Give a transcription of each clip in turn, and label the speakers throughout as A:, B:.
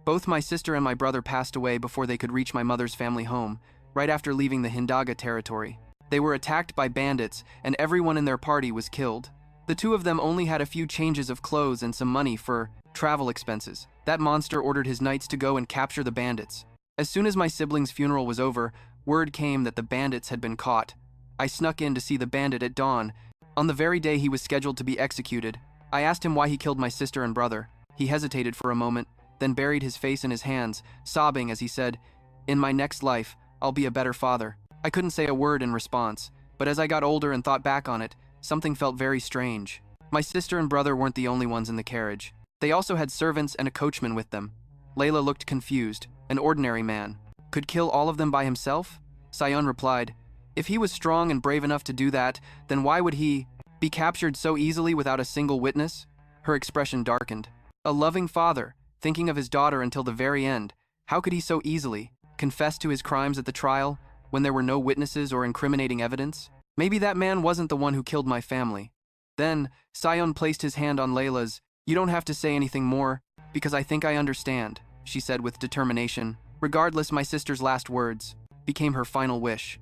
A: Both my sister and my brother passed away before they could reach my mother's family home, right after leaving the Hindaga territory. They were attacked by bandits, and everyone in their party was killed. The two of them only had a few changes of clothes and some money for travel expenses. That monster ordered his knights to go and capture the bandits. As soon as my sibling's funeral was over, word came that the bandits had been caught. I snuck in to see the bandit at dawn. On the very day he was scheduled to be executed, I asked him why he killed my sister and brother. He hesitated for a moment, then buried his face in his hands, sobbing as he said, "In my next life, I'll be a better father." I couldn't say a word in response, but as I got older and thought back on it, something felt very strange. My sister and brother weren't the only ones in the carriage. They also had servants and a coachman with them. Layla looked confused. An ordinary man could kill all of them by himself? Sion replied, "If he was strong and brave enough to do that, then why would he be captured so easily without a single witness?" Her expression darkened. A loving father, thinking of his daughter until the very end, how could he so easily confess to his crimes at the trial when there were no witnesses or incriminating evidence? Maybe that man wasn't the one who killed my family. Then, Sion placed his hand on Layla's. "You don't have to say anything more, because I think I understand," she said with determination. Regardless, my sister's last words became her final wish.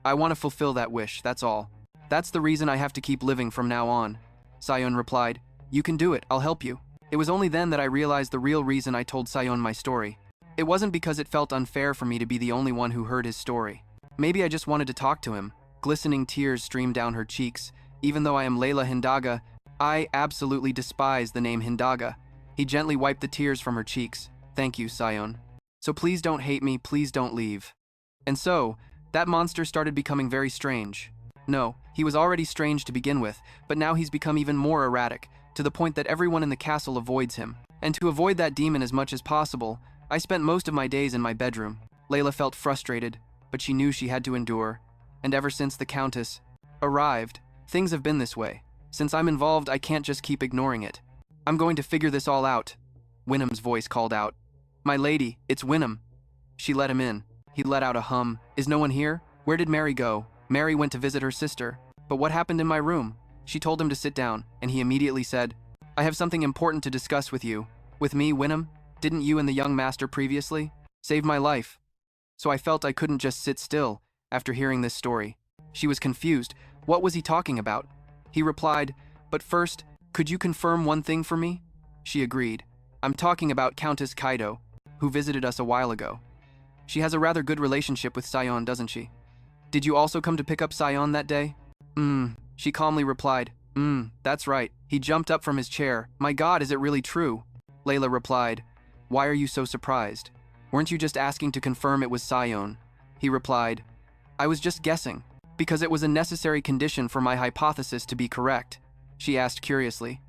A: "I want to fulfill that wish, that's all. That's the reason I have to keep living from now on." Sion replied, "You can do it, I'll help you." It was only then that I realized the real reason I told Sion my story. It wasn't because it felt unfair for me to be the only one who heard his story. Maybe I just wanted to talk to him. Glistening tears streamed down her cheeks. Even though I am Layla Hindaga, I absolutely despise the name Hindaga. He gently wiped the tears from her cheeks. "Thank you, Sion. So please don't hate me, please don't leave." And so, that monster started becoming very strange. No, he was already strange to begin with, but now he's become even more erratic, to the point that everyone in the castle avoids him. And to avoid that demon as much as possible, I spent most of my days in my bedroom. Layla felt frustrated, but she knew she had to endure. And ever since the Countess arrived, things have been this way. Since I'm involved, I can't just keep ignoring it. "I'm going to figure this all out," Wynnham's voice called out. "My lady, it's Wynnham." She let him in. He let out a hum. "Is no one here? Where did Mary go?" "Mary went to visit her sister." "But what happened in my room?" She told him to sit down, and he immediately said, "I have something important to discuss with you." "With me, Wynnham? Didn't you and the young master previously save my life?" So I felt I couldn't just sit still after hearing this story. She was confused. What was he talking about? He replied, "But first, could you confirm one thing for me?" She agreed. "I'm talking about Countess Kaido, who visited us a while ago. She has a rather good relationship with Sion, doesn't she? Did you also come to pick up Sion that day?" She calmly replied, That's right." He jumped up from his chair. "My God, is it really true?" Layla replied, "Why are you so surprised? Weren't you just asking to confirm it was Sion?" He replied, "I was just guessing, because it was a necessary condition for my hypothesis to be correct." She asked curiously,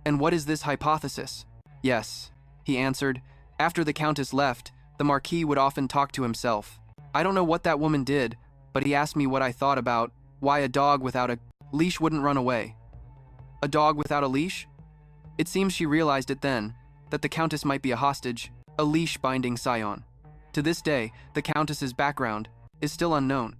A: "And what is this hypothesis?" "Yes," he answered. "After the Countess left, the Marquis would often talk to himself. I don't know what that woman did, but he asked me what I thought about why a dog without a leash wouldn't run away." "A dog without a leash?" It seems she realized it then, that the Countess might be a hostage, a leash binding Sion. To this day, the Countess's background is still unknown.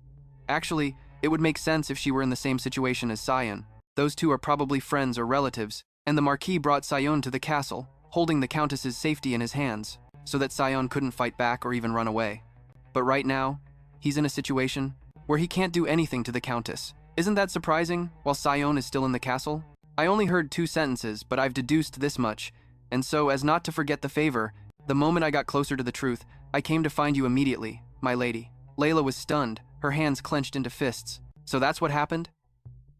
A: Actually, it would make sense if she were in the same situation as Sion. Those two are probably friends or relatives, and the Marquis brought Sion to the castle, holding the Countess's safety in his hands, so that Sion couldn't fight back or even run away. But right now, he's in a situation where he can't do anything to the Countess. Isn't that surprising, while Sion is still in the castle? I only heard 2 sentences, but I've deduced this much, and so, as not to forget the favor, the moment I got closer to the truth, I came to find you immediately, my lady. Layla was stunned, her hands clenched into fists. So that's what happened?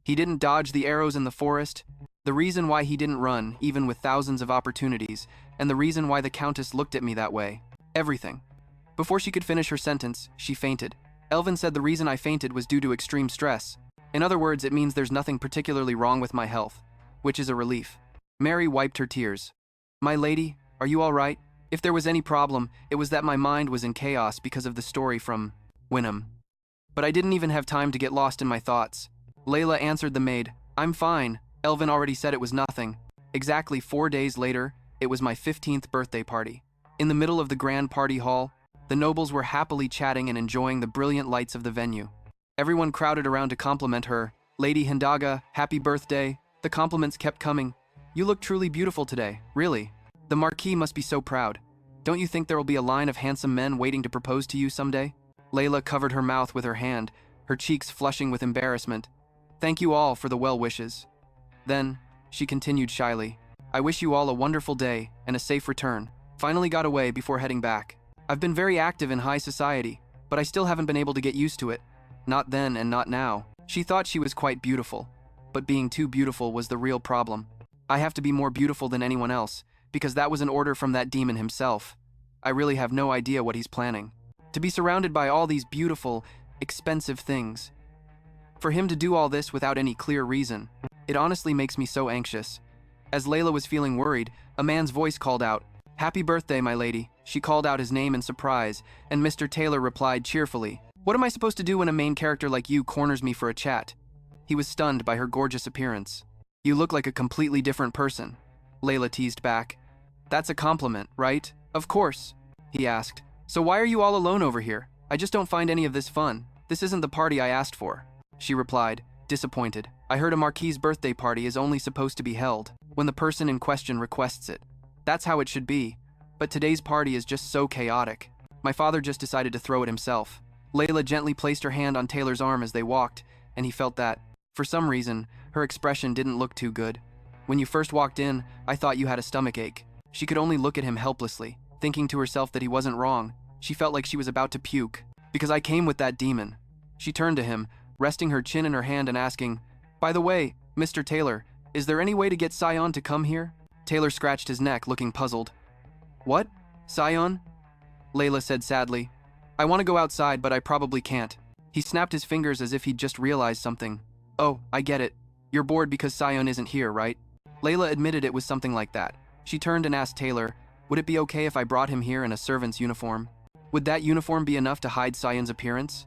A: He didn't dodge the arrows in the forest, the reason why he didn't run, even with thousands of opportunities, and the reason why the Countess looked at me that way. Everything. Before she could finish her sentence, she fainted. Elvin said the reason I fainted was due to extreme stress. In other words, it means there's nothing particularly wrong with my health, which is a relief. Mary wiped her tears. "My lady, are you all right? If there was any problem, it was that my mind was in chaos because of the story from Wynnham. But I didn't even have time to get lost in my thoughts." Layla answered the maid, "I'm fine. Elvin already said it was nothing." Exactly 4 days later, it was my 15th birthday party. In the middle of the grand party hall, the nobles were happily chatting and enjoying the brilliant lights of the venue. Everyone crowded around to compliment her. "Lady Hindaga, happy birthday." The compliments kept coming. "You look truly beautiful today, really. The Marquis must be so proud." Don't you think there will be a line of handsome men waiting to propose to you someday? Layla covered her mouth with her hand, her cheeks flushing with embarrassment. Thank you all for the well wishes. Then, she continued shyly, I wish you all a wonderful day and a safe return. Finally got away before heading back. I've been very active in high society, but I still haven't been able to get used to it. Not then and not now. She thought she was quite beautiful, but being too beautiful was the real problem. I have to be more beautiful than anyone else, because that was an order from that demon himself. I really have no idea what he's planning. To be surrounded by all these beautiful, expensive things. For him to do all this without any clear reason, it honestly makes me so anxious. As Layla was feeling worried, a man's voice called out, Happy birthday, my lady. She called out his name in surprise, and Mr. Taylor replied cheerfully, What am I supposed to do when a main character like you corners me for a chat? He was stunned by her gorgeous appearance. You look like a completely different person. Layla teased back. That's a compliment, right? Of course, he asked. So why are you all alone over here? I just don't find any of this fun. This isn't the party I asked for. She replied, disappointed. I heard a marquis's birthday party is only supposed to be held when the person in question requests it. That's how it should be. But today's party is just so chaotic. My father just decided to throw it himself. Layla gently placed her hand on Taylor's arm as they walked, and he felt that, for some reason, her expression didn't look too good. When you first walked in, I thought you had a stomachache. She could only look at him helplessly, thinking to herself that he wasn't wrong. She felt like she was about to puke. Because I came with that demon. She turned to him, resting her chin in her hand and asking, By the way, Mr. Taylor, is there any way to get Sion to come here? Taylor scratched his neck, looking puzzled. What? Sion? Layla said sadly. I want to go outside, but I probably can't. He snapped his fingers as if he'd just realized something. Oh, I get it. You're bored because Sion isn't here, right? Layla admitted it was something like that. She turned and asked Taylor, would it be okay if I brought him here in a servant's uniform? Would that uniform be enough to hide Sion's appearance?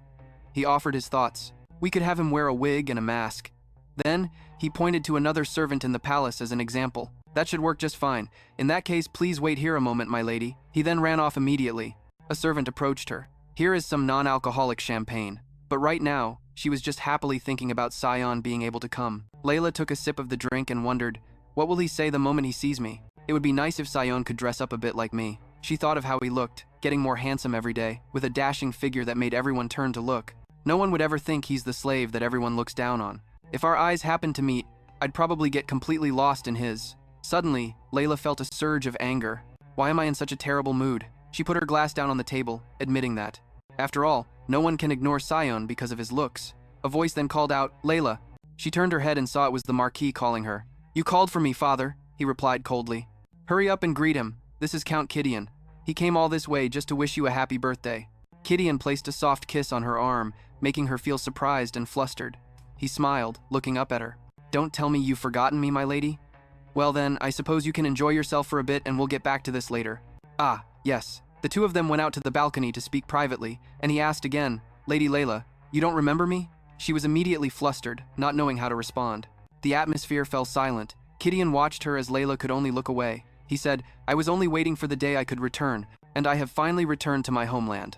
A: He offered his thoughts. We could have him wear a wig and a mask. Then, he pointed to another servant in the palace as an example. That should work just fine. In that case, please wait here a moment, my lady. He then ran off immediately. A servant approached her. Here is some non-alcoholic champagne. But right now, she was just happily thinking about Sion being able to come. Layla took a sip of the drink and wondered, what will he say the moment he sees me? It would be nice if Sion could dress up a bit like me. She thought of how he looked, getting more handsome every day, with a dashing figure that made everyone turn to look. No one would ever think he's the slave that everyone looks down on. If our eyes happened to meet, I'd probably get completely lost in his. Suddenly, Layla felt a surge of anger. Why am I in such a terrible mood? She put her glass down on the table, admitting that. After all, no one can ignore Sion because of his looks. A voice then called out, Layla. She turned her head and saw it was the Marquis calling her. You called for me, father, he replied coldly. Hurry up and greet him. This is Count Kidian. He came all this way just to wish you a happy birthday. Kidian placed a soft kiss on her arm, making her feel surprised and flustered. He smiled, looking up at her. Don't tell me you've forgotten me, my lady? Well then, I suppose you can enjoy yourself for a bit and we'll get back to this later. Ah, yes. The two of them went out to the balcony to speak privately, and he asked again, Lady Layla, you don't remember me? She was immediately flustered, not knowing how to respond. The atmosphere fell silent. Kidian watched her as Layla could only look away. He said, I was only waiting for the day I could return, and I have finally returned to my homeland.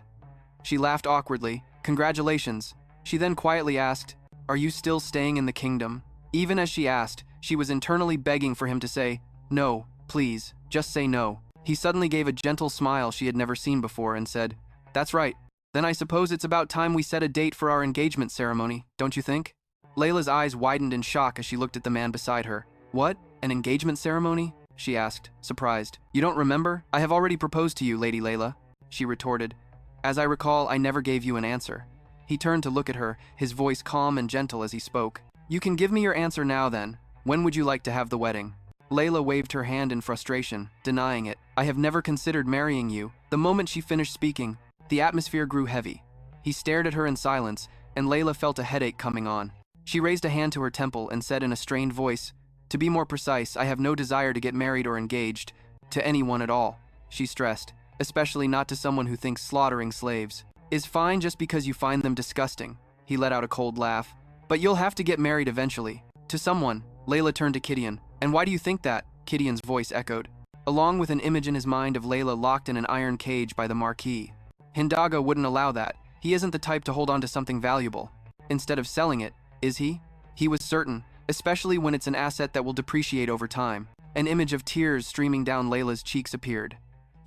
A: She laughed awkwardly. Congratulations. She then quietly asked, Are you still staying in the kingdom? Even as she asked, she was internally begging for him to say, No, please, just say no. He suddenly gave a gentle smile she had never seen before and said, That's right. Then I suppose it's about time we set a date for our engagement ceremony, don't you think? Layla's eyes widened in shock as she looked at the man beside her. What? An engagement ceremony? She asked, surprised. You don't remember? I have already proposed to you, Lady Layla, she retorted. As I recall, I never gave you an answer. He turned to look at her, his voice calm and gentle as he spoke. You can give me your answer now then. When would you like to have the wedding? Layla waved her hand in frustration, denying it. I have never considered marrying you. The moment she finished speaking, the atmosphere grew heavy. He stared at her in silence, and Layla felt a headache coming on. She raised a hand to her temple and said in a strained voice, To be more precise, I have no desire to get married or engaged to anyone at all, she stressed, especially not to someone who thinks slaughtering slaves is fine just because you find them disgusting. He let out a cold laugh. But you'll have to get married eventually. To someone. Layla turned to Kidian. And why do you think that? Kidian's voice echoed, along with an image in his mind of Layla locked in an iron cage by the Marquis. Hindaga wouldn't allow that. He isn't the type to hold on to something valuable instead of selling it, is he? He was certain, especially when it's an asset that will depreciate over time. An image of tears streaming down Layla's cheeks appeared.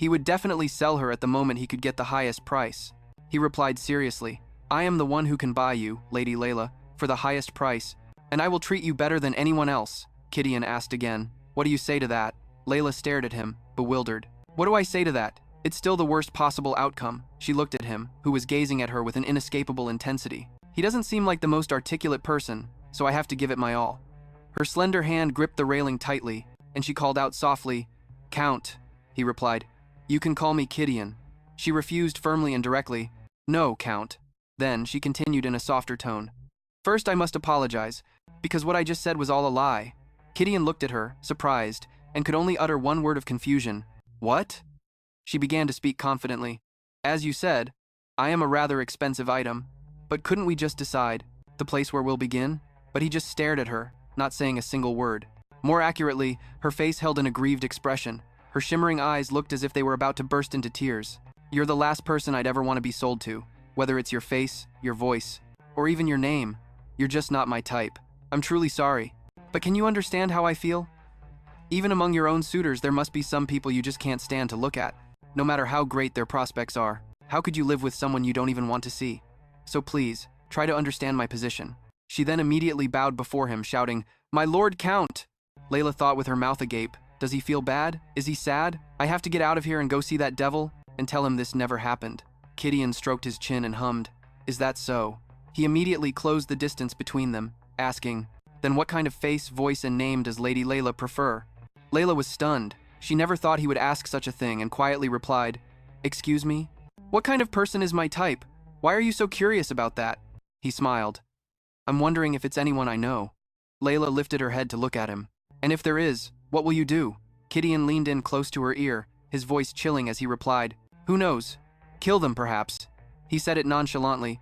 A: He would definitely sell her at the moment he could get the highest price. He replied seriously, I am the one who can buy you, Lady Layla, for the highest price, and I will treat you better than anyone else. Gideon asked again, what do you say to that? Layla stared at him, bewildered. What do I say to that? It's still the worst possible outcome. She looked at him, who was gazing at her with an inescapable intensity. He doesn't seem like the most articulate person, so I have to give it my all. Her slender hand gripped the railing tightly, and she called out softly, Count. He replied, You can call me Gideon. She refused firmly and directly, No, Count. Then she continued in a softer tone, First I must apologize, because what I just said was all a lie. Gideon looked at her, surprised, and could only utter one word of confusion. What? She began to speak confidently. As you said, I am a rather expensive item, but couldn't we just decide the place where we'll begin? But he just stared at her, not saying a single word. More accurately, her face held an aggrieved expression. Her shimmering eyes looked as if they were about to burst into tears. You're the last person I'd ever want to be sold to, whether it's your face, your voice, or even your name. You're just not my type. I'm truly sorry. But can you understand how I feel? Even among your own suitors, there must be some people you just can't stand to look at, no matter how great their prospects are. How could you live with someone you don't even want to see? So please, try to understand my position. She then immediately bowed before him, shouting, My Lord Count! Layla thought with her mouth agape, Does he feel bad? Is he sad? I have to get out of here and go see that devil and tell him this never happened. Gideon stroked his chin and hummed, Is that so? He immediately closed the distance between them, asking, Then what kind of face, voice, and name does Lady Layla prefer? Layla was stunned. She never thought he would ask such a thing and quietly replied, Excuse me? What kind of person is my type? Why are you so curious about that? He smiled. I'm wondering if it's anyone I know. Layla lifted her head to look at him. And if there is, what will you do? Gideon leaned in close to her ear, his voice chilling as he replied, Who knows? Kill them, perhaps. He said it nonchalantly.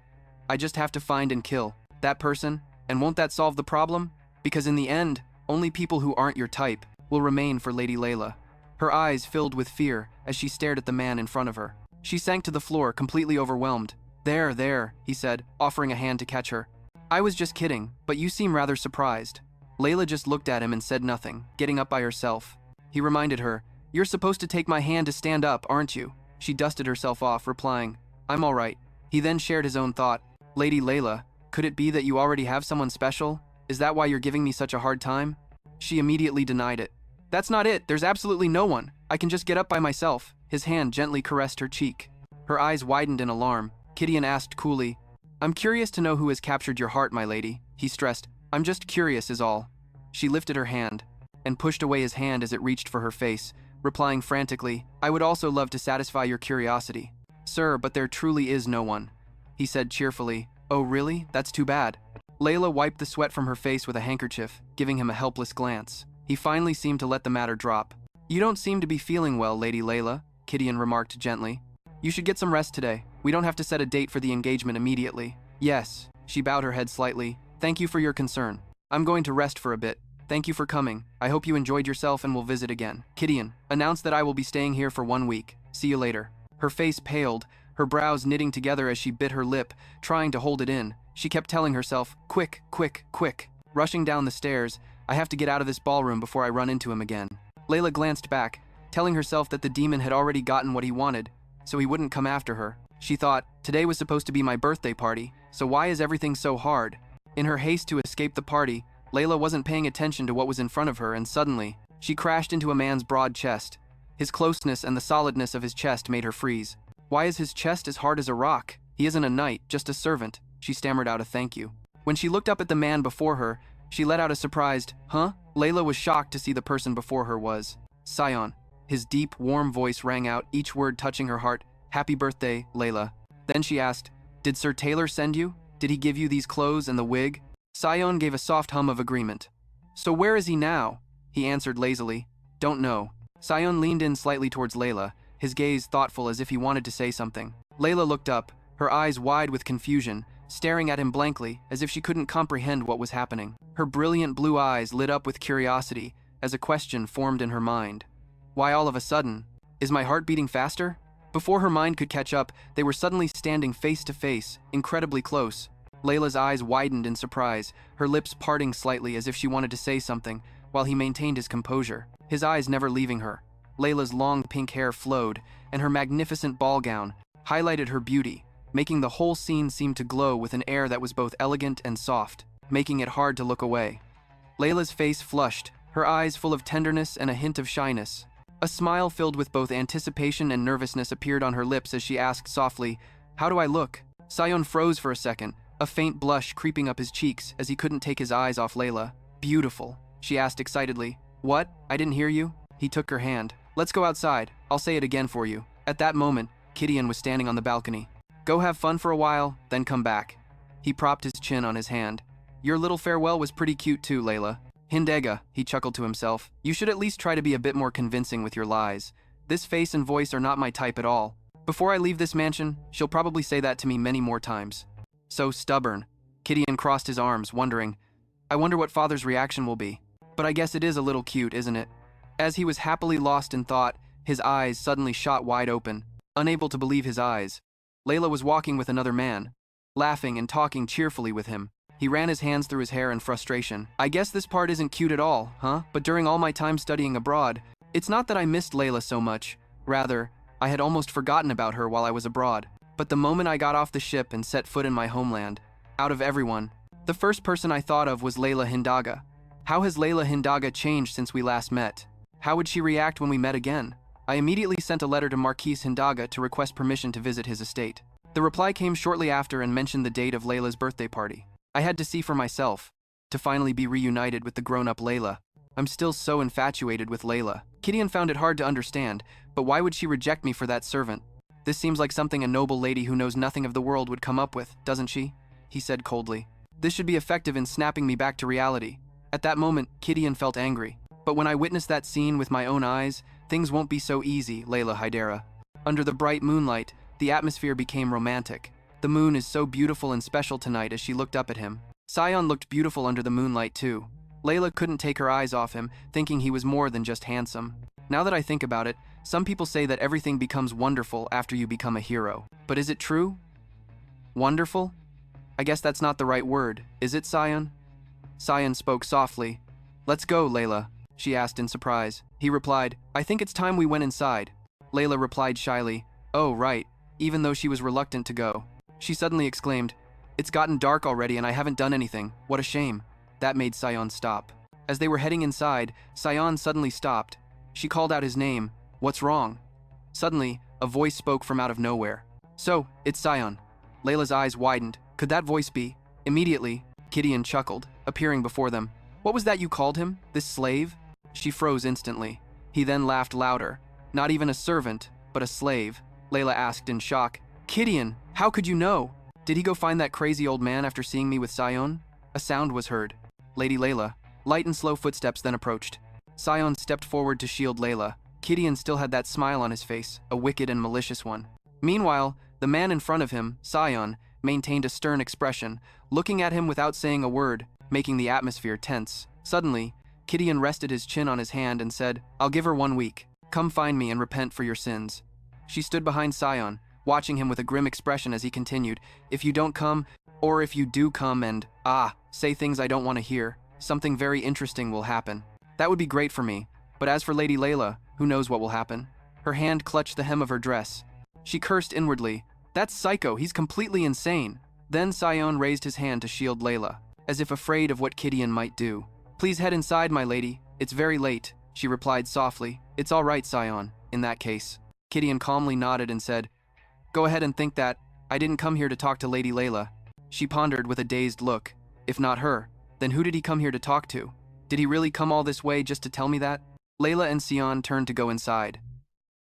A: I just have to find and kill that person, and won't that solve the problem? Because in the end, only people who aren't your type will remain for Lady Layla. Her eyes filled with fear as she stared at the man in front of her. She sank to the floor, completely overwhelmed. There, he said, offering a hand to catch her. I was just kidding, but you seem rather surprised. Layla just looked at him and said nothing, getting up by herself. He reminded her, You're supposed to take my hand to stand up, aren't you? She dusted herself off, replying, I'm all right. He then shared his own thought. Lady Layla, could it be that you already have someone special? Is that why you're giving me such a hard time? She immediately denied it. That's not it. There's absolutely no one. I can just get up by myself. His hand gently caressed her cheek. Her eyes widened in alarm. Gideon asked coolly, I'm curious to know who has captured your heart, my lady. He stressed, I'm just curious is all. She lifted her hand and pushed away his hand as it reached for her face, replying frantically, I would also love to satisfy your curiosity. Sir, but there truly is no one. He said cheerfully, Oh really? That's too bad. Layla wiped the sweat from her face with a handkerchief, giving him a helpless glance. He finally seemed to let the matter drop. You don't seem to be feeling well, Lady Layla, Gideon remarked gently. You should get some rest today. We don't have to set a date for the engagement immediately. Yes, she bowed her head slightly. Thank you for your concern. I'm going to rest for a bit. Thank you for coming. I hope you enjoyed yourself and will visit again. Gideon, announce that I will be staying here for 1 week. See you later. Her face paled, her brows knitting together as she bit her lip, trying to hold it in. She kept telling herself, quick, quick, quick. Rushing down the stairs, I have to get out of this ballroom before I run into him again. Layla glanced back, telling herself that the demon had already gotten what he wanted, so he wouldn't come after her. She thought, today was supposed to be my birthday party, so why is everything so hard? In her haste to escape the party, Layla wasn't paying attention to what was in front of her, and suddenly, she crashed into a man's broad chest. His closeness and the solidness of his chest made her freeze. Why is his chest as hard as a rock? He isn't a knight, just a servant. She stammered out a thank you. When she looked up at the man before her, she let out a surprised, huh? Layla was shocked to see the person before her was Sion. His deep, warm voice rang out, each word touching her heart. Happy birthday, Layla. Then she asked, Did Sir Taylor send you? Did he give you these clothes and the wig? Sion gave a soft hum of agreement. So where is he now? He answered lazily, Don't know. Sion leaned in slightly towards Layla, his gaze thoughtful as if he wanted to say something. Layla looked up, her eyes wide with confusion, staring at him blankly as if she couldn't comprehend what was happening. Her brilliant blue eyes lit up with curiosity as a question formed in her mind. Why all of a sudden? Is my heart beating faster? Before her mind could catch up, they were suddenly standing face to face, incredibly close. Layla's eyes widened in surprise, her lips parting slightly as if she wanted to say something, while he maintained his composure, his eyes never leaving her. Layla's long pink hair flowed, and her magnificent ball gown highlighted her beauty, making the whole scene seem to glow with an air that was both elegant and soft, making it hard to look away. Layla's face flushed, her eyes full of tenderness and a hint of shyness. A smile filled with both anticipation and nervousness appeared on her lips as she asked softly, "How do I look?" Sion froze for a second, a faint blush creeping up his cheeks as he couldn't take his eyes off Layla. "Beautiful," she asked excitedly. "What? I didn't hear you?" He took her hand. "Let's go outside. I'll say it again for you." At that moment, Gideon was standing on the balcony. "Go have fun for a while, then come back." He propped his chin on his hand. "Your little farewell was pretty cute too, Layla." "Hindaga," he chuckled to himself. "You should at least try to be a bit more convincing with your lies. This face and voice are not my type at all. Before I leave this mansion, she'll probably say that to me many more times." So stubborn. Gideon crossed his arms, wondering, "I wonder what father's reaction will be. But I guess it is a little cute, isn't it?" As he was happily lost in thought, his eyes suddenly shot wide open, unable to believe his eyes. Layla was walking with another man, laughing and talking cheerfully with him. He ran his hands through his hair in frustration. "I guess this part isn't cute at all, huh? But during all my time studying abroad, it's not that I missed Layla so much. Rather, I had almost forgotten about her while I was abroad. But the moment I got off the ship and set foot in my homeland, out of everyone, the first person I thought of was Layla Hindaga. How has Layla Hindaga changed since we last met? How would she react when we met again?" I immediately sent a letter to Marquis Hindaga to request permission to visit his estate. The reply came shortly after and mentioned the date of Layla's birthday party. I had to see for myself, to finally be reunited with the grown-up Layla. I'm still so infatuated with Layla. Gideon found it hard to understand, but why would she reject me for that servant? This seems like something a noble lady who knows nothing of the world would come up with, doesn't she? He said coldly. This should be effective in snapping me back to reality. At that moment, Gideon felt angry. But when I witnessed that scene with my own eyes, things won't be so easy, Layla Hindaga. Under the bright moonlight, the atmosphere became romantic. The moon is so beautiful and special tonight as she looked up at him. Sion looked beautiful under the moonlight too. Layla couldn't take her eyes off him, thinking he was more than just handsome. Now that I think about it, some people say that everything becomes wonderful after you become a hero. But is it true? Wonderful? I guess that's not the right word, is it, Sion? Sion spoke softly. "Let's go, Layla," she asked in surprise. He replied, "I think it's time we went inside." Layla replied shyly, "Oh, right," even though she was reluctant to go. She suddenly exclaimed, "It's gotten dark already and I haven't done anything. What a shame." That made Sion stop. As they were heading inside, Sion suddenly stopped. She called out his name. "What's wrong?" Suddenly, a voice spoke from out of nowhere. "So, it's Sion." Layla's eyes widened. Could that voice be? Immediately, Gideon chuckled, appearing before them. "What was that you called him? This slave?" She froze instantly. He then laughed louder. "Not even a servant, but a slave?" Layla asked in shock. "Gideon, how could you know? Did he go find that crazy old man after seeing me with Sion?" A sound was heard. Lady Layla. Light and slow footsteps then approached. Sion stepped forward to shield Layla. Gideon still had that smile on his face, a wicked and malicious one. Meanwhile, the man in front of him, Sion, maintained a stern expression, looking at him without saying a word, making the atmosphere tense. Suddenly, Gideon rested his chin on his hand and said, "I'll give her 1 week. Come find me and repent for your sins." She stood behind Sion, watching him with a grim expression as he continued, "If you don't come, or if you do come and, say things I don't want to hear, something very interesting will happen. That would be great for me, but as for Lady Layla, who knows what will happen?" Her hand clutched the hem of her dress. She cursed inwardly, "That's psycho, he's completely insane." Then Sion raised his hand to shield Layla, as if afraid of what Gideon might do. "Please head inside, my lady. It's very late," she replied softly. "It's all right, Sion, in that case." Gideon calmly nodded and said, "Go ahead and think that. I didn't come here to talk to Lady Layla." She pondered with a dazed look. If not her, then who did he come here to talk to? Did he really come all this way just to tell me that? Layla and Sion turned to go inside.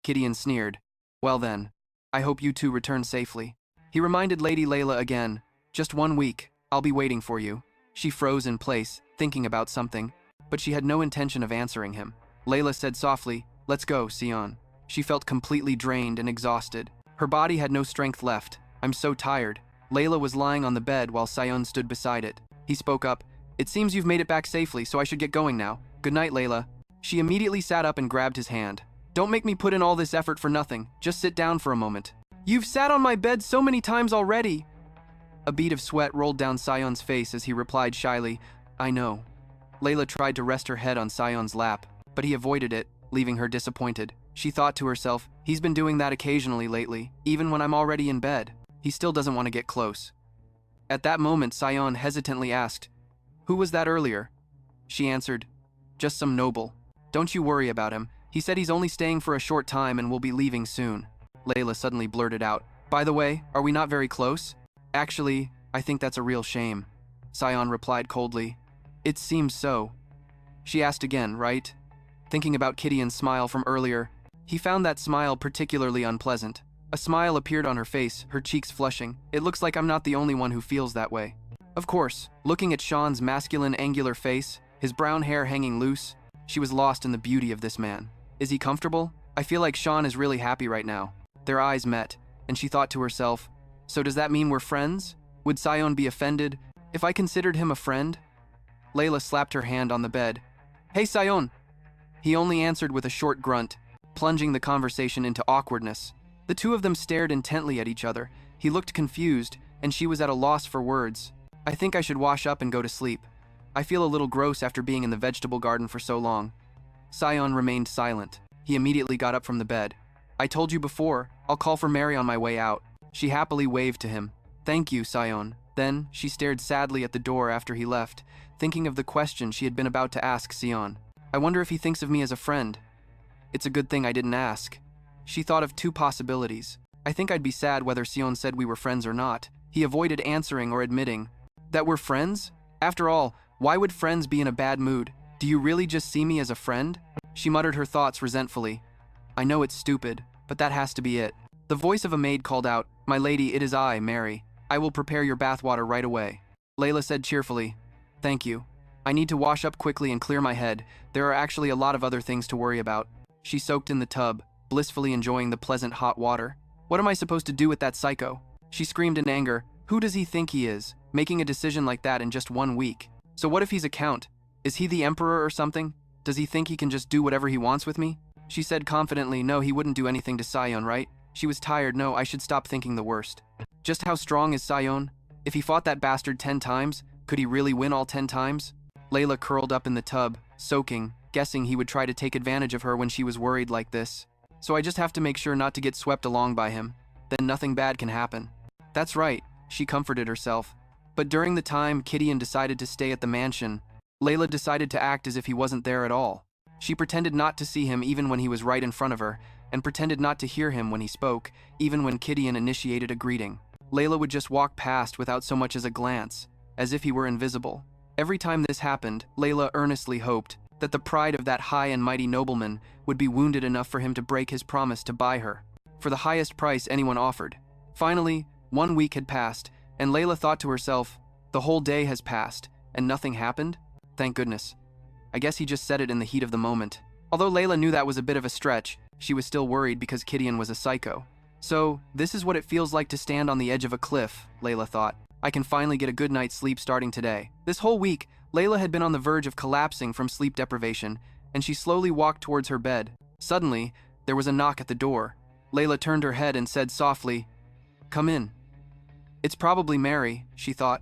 A: Gideon sneered. "Well then, I hope you two return safely." He reminded Lady Layla again, "Just 1 week, I'll be waiting for you." She froze in place, thinking about something, but she had no intention of answering him. Layla said softly, "Let's go, Sion." She felt completely drained and exhausted. Her body had no strength left. "I'm so tired." Layla was lying on the bed while Sion stood beside it. He spoke up, "It seems you've made it back safely, so I should get going now. Good night, Layla." She immediately sat up and grabbed his hand. "Don't make me put in all this effort for nothing. Just sit down for a moment." "You've sat on my bed so many times already." A bead of sweat rolled down Sion's face as he replied shyly, "I know." Layla tried to rest her head on Sion's lap, but he avoided it, leaving her disappointed. She thought to herself, he's been doing that occasionally lately, even when I'm already in bed. He still doesn't want to get close. At that moment, Sion hesitantly asked, "Who was that earlier?" She answered, "Just some noble. Don't you worry about him. He said he's only staying for a short time and will be leaving soon." Layla suddenly blurted out, "By the way, are we not very close?" "Actually, I think that's a real shame," Sion replied coldly. "It seems so." She asked again, "Right?" Thinking about Gideon's smile from earlier, he found that smile particularly unpleasant. A smile appeared on her face, her cheeks flushing. "It looks like I'm not the only one who feels that way." Of course, looking at Sean's masculine, angular face, his brown hair hanging loose, she was lost in the beauty of this man. Is he comfortable? I feel like Sean is really happy right now. Their eyes met, and she thought to herself, so does that mean we're friends? Would Sion be offended if I considered him a friend? Layla slapped her hand on the bed. "Hey, Sion!" He only answered with a short grunt, plunging the conversation into awkwardness. The two of them stared intently at each other. He looked confused, and she was at a loss for words. "I think I should wash up and go to sleep. I feel a little gross after being in the vegetable garden for so long." Sion remained silent. He immediately got up from the bed. "I told you before, I'll call for Mary on my way out." She happily waved to him. "Thank you, Sion." Then, she stared sadly at the door after he left, thinking of the question she had been about to ask Sion. "I wonder if he thinks of me as a friend. It's a good thing I didn't ask." She thought of two possibilities. "I think I'd be sad whether Sion said we were friends or not." He avoided answering or admitting. "That we're friends? After all, why would friends be in a bad mood? Do you really just see me as a friend?" She muttered her thoughts resentfully. "I know it's stupid, but that has to be it." The voice of a maid called out, "My lady, it is I, Mary. I will prepare your bathwater right away." Layla said cheerfully, "Thank you. I need to wash up quickly and clear my head. There are actually a lot of other things to worry about." She soaked in the tub, blissfully enjoying the pleasant hot water. "What am I supposed to do with that psycho?" She screamed in anger. "Who does he think he is, making a decision like that in just 1 week? So what if he's a count? Is he the emperor or something? Does he think he can just do whatever he wants with me?" She said confidently, "No, he wouldn't do anything to Sion, right?" She was tired. "No, I should stop thinking the worst." Just how strong is Sion? If he fought that bastard 10 times, could he really win all 10 times? Layla curled up in the tub, soaking, guessing he would try to take advantage of her when she was worried like this. "So I just have to make sure not to get swept along by him. Then nothing bad can happen." "That's right," she comforted herself. But during the time Gideon decided to stay at the mansion, Layla decided to act as if he wasn't there at all. She pretended not to see him even when he was right in front of her, and pretended not to hear him when he spoke, even when Gideon initiated a greeting. Layla would just walk past without so much as a glance, as if he were invisible. Every time this happened, Layla earnestly hoped that the pride of that high and mighty nobleman would be wounded enough for him to break his promise to buy her, for the highest price anyone offered. Finally, 1 week had passed, and Layla thought to herself, the whole day has passed, and nothing happened? Thank goodness. I guess he just said it in the heat of the moment. Although Layla knew that was a bit of a stretch, she was still worried because Gideon was a psycho. So, this is what it feels like to stand on the edge of a cliff, Layla thought. I can finally get a good night's sleep starting today. This whole week, Layla had been on the verge of collapsing from sleep deprivation, and she slowly walked towards her bed. Suddenly, there was a knock at the door. Layla turned her head and said softly, "Come in." It's probably Mary, she thought.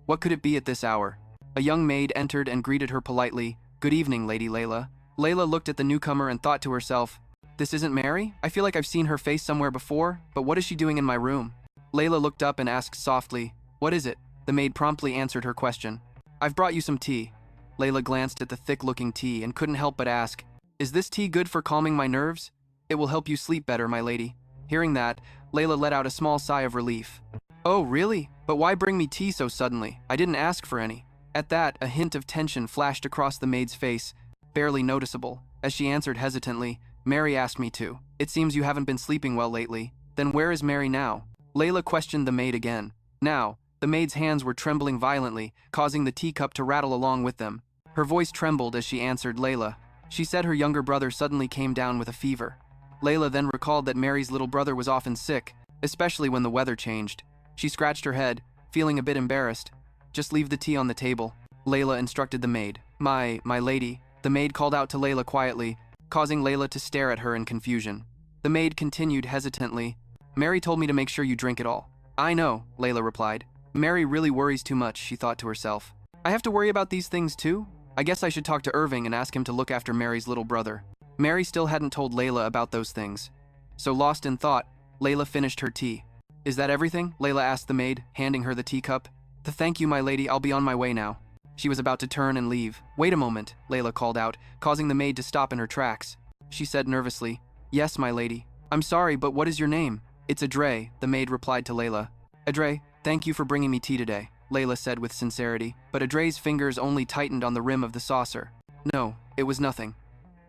A: What could it be at this hour? A young maid entered and greeted her politely. "Good evening, Lady Layla." Layla looked at the newcomer and thought to herself, this isn't Mary? I feel like I've seen her face somewhere before, but what is she doing in my room? Layla looked up and asked softly, "What is it?" The maid promptly answered her question. "I've brought you some tea." Layla glanced at the thick-looking tea and couldn't help but ask, "Is this tea good for calming my nerves? It will help you sleep better, my lady." Hearing that, Layla let out a small sigh of relief. "Oh, really? But why bring me tea so suddenly? I didn't ask for any." At that, a hint of tension flashed across the maid's face, barely noticeable, as she answered hesitantly, "Mary asked me to. It seems you haven't been sleeping well lately. Then where is Mary now?" Layla questioned the maid again. Now, the maid's hands were trembling violently, causing the teacup to rattle along with them. Her voice trembled as she answered Layla. She said her younger brother suddenly came down with a fever. Layla then recalled that Mary's little brother was often sick, especially when the weather changed. She scratched her head, feeling a bit embarrassed. "Just leave the tea on the table," Layla instructed the maid. My lady," the maid called out to Layla quietly, causing Layla to stare at her in confusion. The maid continued hesitantly, "Mary told me to make sure you drink it all." "I know," Layla replied. "Mary really worries too much," she thought to herself. "I have to worry about these things too? I guess I should talk to Irving and ask him to look after Mary's little brother." Mary still hadn't told Layla about those things. So lost in thought, Layla finished her tea. Is that everything? Layla asked the maid, handing her the teacup. Thank you, my lady, I'll be on my way now. She was about to turn and leave. Wait a moment, Layla called out, causing the maid to stop in her tracks. She said nervously, Yes, my lady. I'm sorry, but what is your name? It's Adre, the maid replied to Layla. Adre, thank you for bringing me tea today, Layla said with sincerity, but Adre's fingers only tightened on the rim of the saucer. No, it was nothing.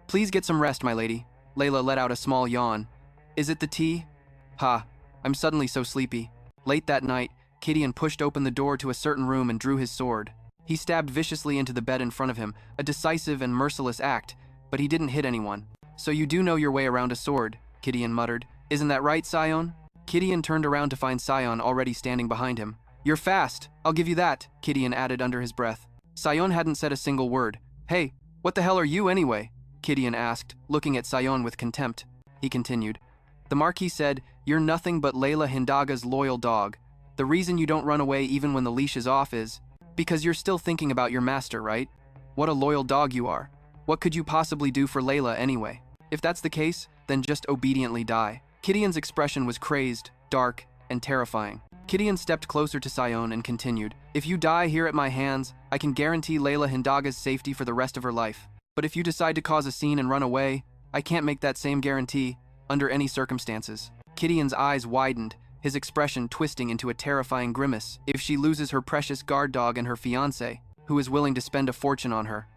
A: Please get some rest, my lady. Layla let out a small yawn. Is it the tea? Ha, I'm suddenly so sleepy. Late that night, Gideon pushed open the door to a certain room and drew his sword. He stabbed viciously into the bed in front of him, a decisive and merciless act, but he didn't hit anyone. So you do know your way around a sword, Gideon muttered. Isn't that right, Sion? Gideon turned around to find Sion already standing behind him. You're fast, I'll give you that, Gideon added under his breath. Sion hadn't said a single word. Hey, what the hell are you anyway? Gideon asked, looking at Sion with contempt. He continued. The Marquis said, You're nothing but Layla Hindaga's loyal dog. The reason you don't run away even when the leash is off is because you're still thinking about your master, right? What a loyal dog you are. What could you possibly do for Layla anyway? If that's the case, then just obediently die. Gideon's expression was crazed, dark, and terrifying. Gideon stepped closer to Sion and continued, If you die here at my hands, I can guarantee Layla Hindaga's safety for the rest of her life. But if you decide to cause a scene and run away, I can't make that same guarantee, under any circumstances. Gideon's eyes widened, his expression twisting into a terrifying grimace. If she loses her precious guard dog and her fiancé, who is willing to spend a fortune on her,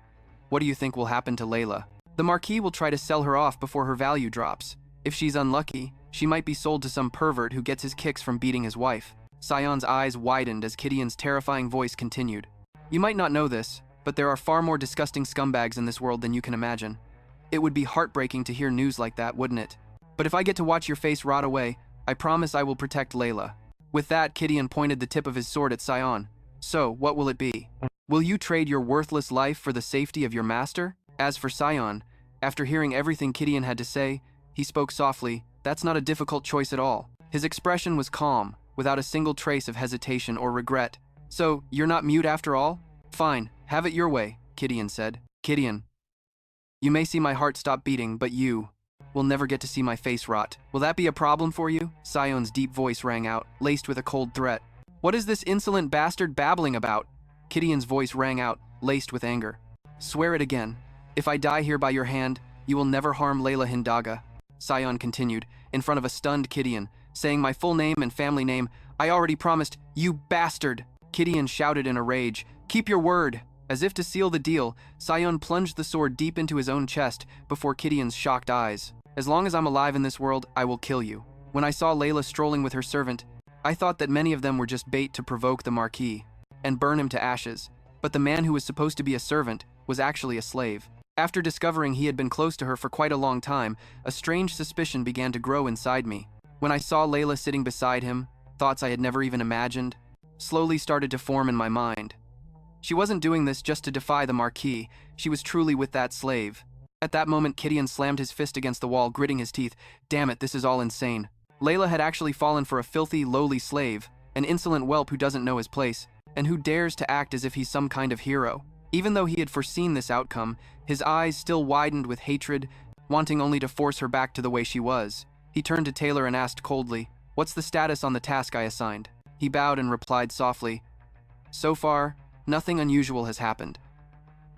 A: what do you think will happen to Layla? The Marquis will try to sell her off before her value drops. If she's unlucky, she might be sold to some pervert who gets his kicks from beating his wife. Sion's eyes widened as Gideon's terrifying voice continued. You might not know this, but there are far more disgusting scumbags in this world than you can imagine. It would be heartbreaking to hear news like that, wouldn't it? But if I get to watch your face rot away, I promise I will protect Layla. With that, Gideon pointed the tip of his sword at Sion. So, what will it be? Will you trade your worthless life for the safety of your master? As for Sion, after hearing everything Gideon had to say, he spoke softly. That's not a difficult choice at all. His expression was calm, without a single trace of hesitation or regret. So, you're not mute after all? Fine, have it your way, Gideon said. Gideon, you may see my heart stop beating, but you will never get to see my face rot. Will that be a problem for you? Sion's deep voice rang out, laced with a cold threat. What is this insolent bastard babbling about? Gideon's voice rang out, laced with anger. Swear it again. If I die here by your hand, you will never harm Layla Hindaga. Sion continued, in front of a stunned Gideon, saying my full name and family name. I already promised, you bastard! Gideon shouted in a rage. Keep your word! As if to seal the deal, Sion plunged the sword deep into his own chest before Gideon's shocked eyes. As long as I'm alive in this world, I will kill you. When I saw Layla strolling with her servant, I thought that many of them were just bait to provoke the Marquis and burn him to ashes. But the man who was supposed to be a servant was actually a slave. After discovering he had been close to her for quite a long time, a strange suspicion began to grow inside me. When I saw Layla sitting beside him, thoughts I had never even imagined slowly started to form in my mind. She wasn't doing this just to defy the Marquis, she was truly with that slave. At that moment, Gideon slammed his fist against the wall, gritting his teeth. Damn it, this is all insane. Layla had actually fallen for a filthy, lowly slave, an insolent whelp who doesn't know his place, and who dares to act as if he's some kind of hero. Even though he had foreseen this outcome, his eyes still widened with hatred, wanting only to force her back to the way she was. He turned to Taylor and asked coldly, What's the status on the task I assigned? He bowed and replied softly, So far, nothing unusual has happened.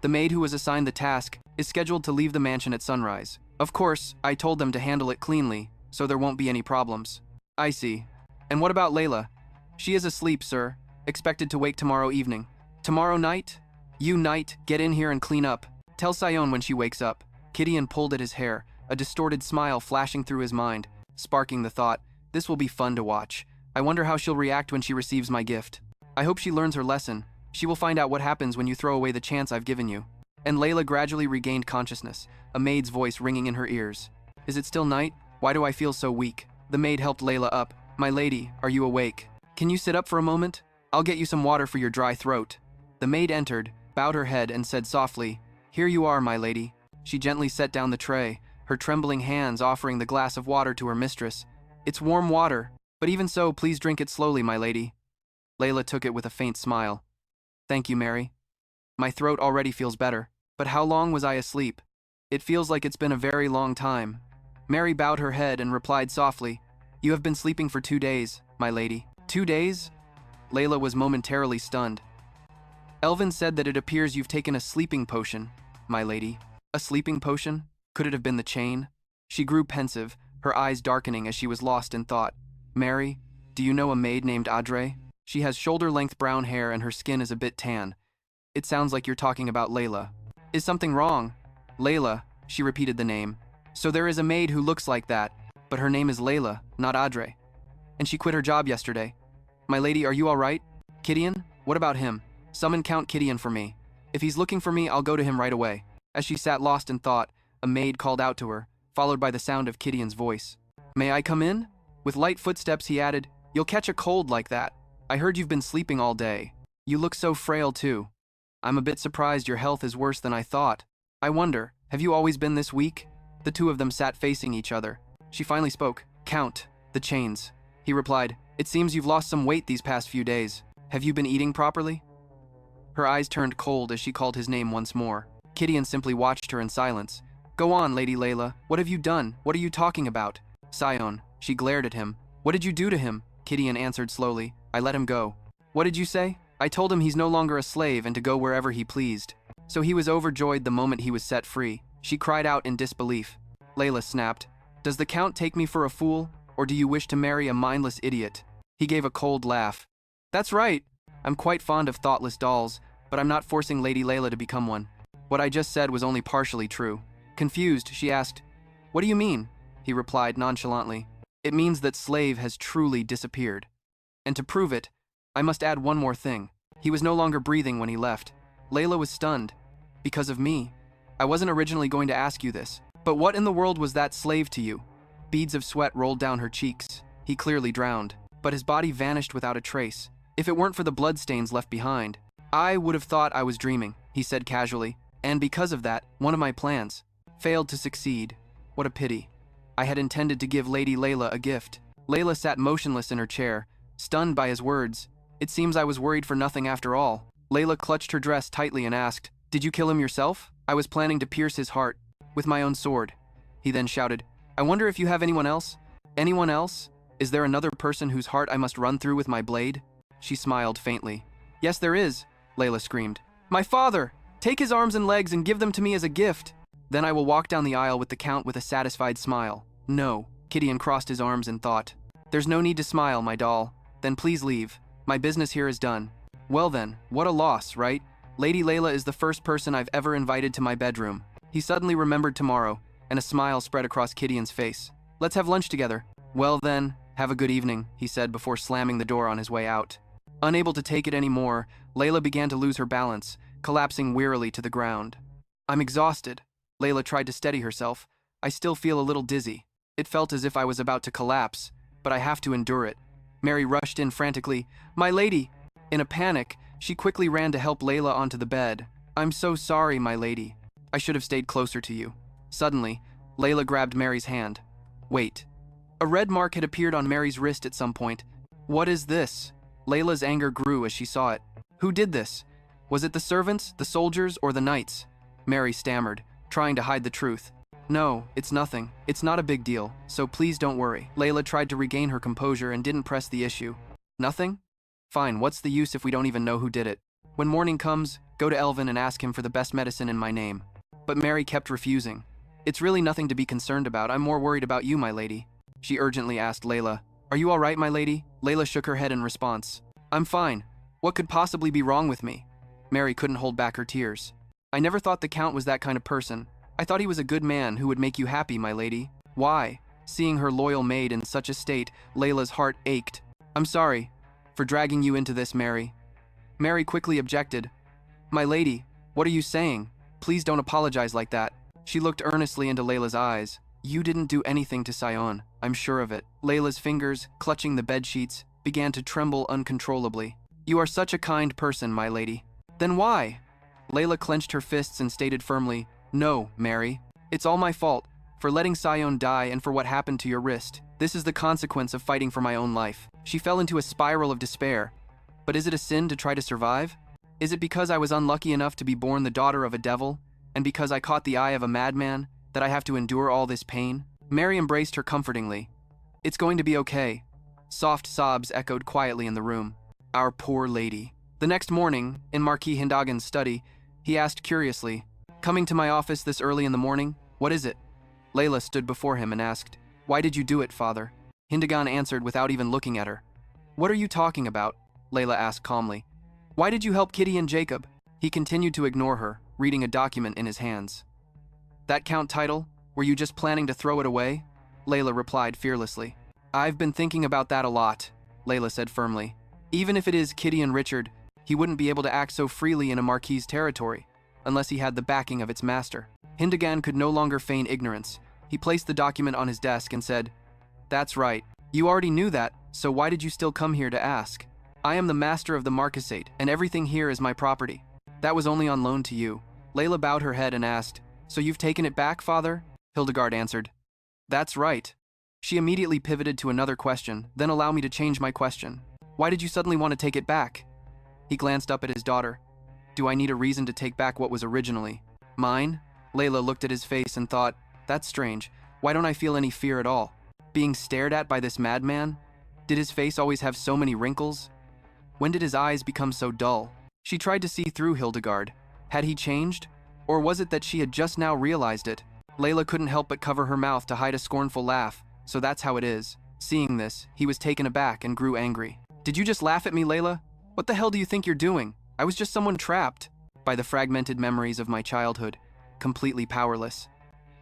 A: The maid who was assigned the task is scheduled to leave the mansion at sunrise. Of course, I told them to handle it cleanly, so there won't be any problems. I see. And what about Layla? She is asleep, sir. Expected to wake tomorrow evening. Tomorrow night? You knight, get in here and clean up. Tell Sion when she wakes up. Gideon pulled at his hair, a distorted smile flashing through his mind, sparking the thought, this will be fun to watch. I wonder how she'll react when she receives my gift. I hope she learns her lesson. She will find out what happens when you throw away the chance I've given you. And Layla gradually regained consciousness, a maid's voice ringing in her ears. Is it still night? Why do I feel so weak? The maid helped Layla up. My lady, are you awake? Can you sit up for a moment? I'll get you some water for your dry throat. The maid entered, bowed her head and said softly, Here you are, my lady. She gently set down the tray, her trembling hands offering the glass of water to her mistress. It's warm water, but even so, please drink it slowly, my lady. Layla took it with a faint smile. Thank you, Mary. My throat already feels better, but how long was I asleep? It feels like it's been a very long time. Mary bowed her head and replied softly, "You have been sleeping for 2 days, my lady." 2 days? Layla was momentarily stunned. Elvin said that it appears you've taken a sleeping potion, my lady. A sleeping potion? Could it have been the chain? She grew pensive, her eyes darkening as she was lost in thought. Mary, do you know a maid named Audrey? She has shoulder-length brown hair and her skin is a bit tan. It sounds like you're talking about Layla. Is something wrong? Layla, she repeated the name. So there is a maid who looks like that, but her name is Layla, not Audrey. And she quit her job yesterday. My lady, are you all right? Gideon? What about him? Summon Count Gideon for me. If he's looking for me, I'll go to him right away. As she sat lost in thought, a maid called out to her, followed by the sound of Gideon's voice. May I come in? With light footsteps, he added, You'll catch a cold like that. I heard you've been sleeping all day. You look so frail too. I'm a bit surprised your health is worse than I thought. I wonder, have you always been this weak? The two of them sat facing each other. She finally spoke. Count, the chains. He replied, It seems you've lost some weight these past few days. Have you been eating properly? Her eyes turned cold as she called his name once more. Gideon simply watched her in silence. Go on, Lady Layla. What have you done? What are you talking about? Sion. She glared at him. What did you do to him? Gideon answered slowly. I let him go. What did you say? I told him he's no longer a slave and to go wherever he pleased. So he was overjoyed the moment he was set free. She cried out in disbelief. Layla snapped. Does the Count take me for a fool, or do you wish to marry a mindless idiot? He gave a cold laugh. That's right. I'm quite fond of thoughtless dolls, but I'm not forcing Lady Layla to become one. What I just said was only partially true. Confused, she asked, What do you mean? He replied nonchalantly. It means that Slave has truly disappeared. And to prove it, I must add one more thing. He was no longer breathing when he left. Layla was stunned. Because of me. I wasn't originally going to ask you this, but what in the world was that slave to you? Beads of sweat rolled down her cheeks. He clearly drowned, but his body vanished without a trace. If it weren't for the bloodstains left behind, I would have thought I was dreaming, he said casually, and because of that, one of my plans failed to succeed. What a pity. I had intended to give Lady Layla a gift. Layla sat motionless in her chair, stunned by his words. It seems I was worried for nothing after all. Layla clutched her dress tightly and asked, Did you kill him yourself? I was planning to pierce his heart with my own sword. He then shouted, I wonder if you have anyone else? Anyone else? Is there another person whose heart I must run through with my blade? She smiled faintly. Yes, there is, Layla screamed. My father! Take his arms and legs and give them to me as a gift. Then I will walk down the aisle with the Count with a satisfied smile. No, Gideon crossed his arms in thought. There's no need to smile, my doll. Then please leave. My business here is done. Well then, what a loss, right? Lady Layla is the first person I've ever invited to my bedroom. He suddenly remembered tomorrow, and a smile spread across Gideon's face. Let's have lunch together. Well then, have a good evening, he said before slamming the door on his way out. Unable to take it anymore, Layla began to lose her balance, collapsing wearily to the ground. I'm exhausted. Layla tried to steady herself. I still feel a little dizzy. It felt as if I was about to collapse, but I have to endure it. Mary rushed in frantically. My lady! In a panic, she quickly ran to help Layla onto the bed. I'm so sorry, my lady. I should have stayed closer to you. Suddenly, Layla grabbed Mary's hand. Wait. A red mark had appeared on Mary's wrist at some point. What is this? Layla's anger grew as she saw it. Who did this? Was it the servants, the soldiers, or the knights? Mary stammered, trying to hide the truth. No, it's nothing. It's not a big deal, so please don't worry. Layla tried to regain her composure and didn't press the issue. Nothing? Fine, what's the use if we don't even know who did it? When morning comes, go to Elvin and ask him for the best medicine in my name. But Mary kept refusing. It's really nothing to be concerned about. I'm more worried about you, my lady. She urgently asked Layla. Are you all right, my lady? Layla shook her head in response. I'm fine. What could possibly be wrong with me? Mary couldn't hold back her tears. I never thought the Count was that kind of person. I thought he was a good man who would make you happy, my lady. Why? Seeing her loyal maid in such a state, Layla's heart ached. I'm sorry for dragging you into this, Mary. Mary quickly objected. My lady, what are you saying? Please don't apologize like that. She looked earnestly into Layla's eyes. You didn't do anything to Sion, I'm sure of it. Layla's fingers, clutching the bedsheets, began to tremble uncontrollably. You are such a kind person, my lady. Then why? Layla clenched her fists and stated firmly, No, Mary. It's all my fault, for letting Sion die and for what happened to your wrist. This is the consequence of fighting for my own life. She fell into a spiral of despair. But is it a sin to try to survive? Is it because I was unlucky enough to be born the daughter of a devil, and because I caught the eye of a madman, that I have to endure all this pain? Mary embraced her comfortingly. It's going to be okay. Soft sobs echoed quietly in the room. Our poor lady. The next morning, in Marquis Hindagan's study, he asked curiously, "Coming to my office this early in the morning? What is it?" Layla stood before him and asked, "Why did you do it, father?" Hindagan answered without even looking at her. "What are you talking about?" Layla asked calmly. "Why did you help Kitty and Jacob?" He continued to ignore her, reading a document in his hands. "That count title? Were you just planning to throw it away?" Layla replied fearlessly. "I've been thinking about that a lot," Layla said firmly. "Even if it is Kitty and Richard, he wouldn't be able to act so freely in a Marquis' territory, unless he had the backing of its master." Hindagan could no longer feign ignorance. He placed the document on his desk and said, "That's right. You already knew that, so why did you still come here to ask? I am the master of the Marquisate, and everything here is my property. That was only on loan to you." Layla bowed her head and asked, "So you've taken it back, father?" Hildegard answered, "That's right." She immediately pivoted to another question, "Then allow me to change my question. Why did you suddenly want to take it back?" He glanced up at his daughter. "Do I need a reason to take back what was originally mine?" Layla looked at his face and thought, "That's strange. Why don't I feel any fear at all? Being stared at by this madman? Did his face always have so many wrinkles? When did his eyes become so dull?" She tried to see through Hildegard. Had he changed? Or was it that she had just now realized it? Layla couldn't help but cover her mouth to hide a scornful laugh. "So that's how it is." Seeing this, he was taken aback and grew angry. "Did you just laugh at me, Layla? What the hell do you think you're doing? I was just someone trapped by the fragmented memories of my childhood, completely powerless.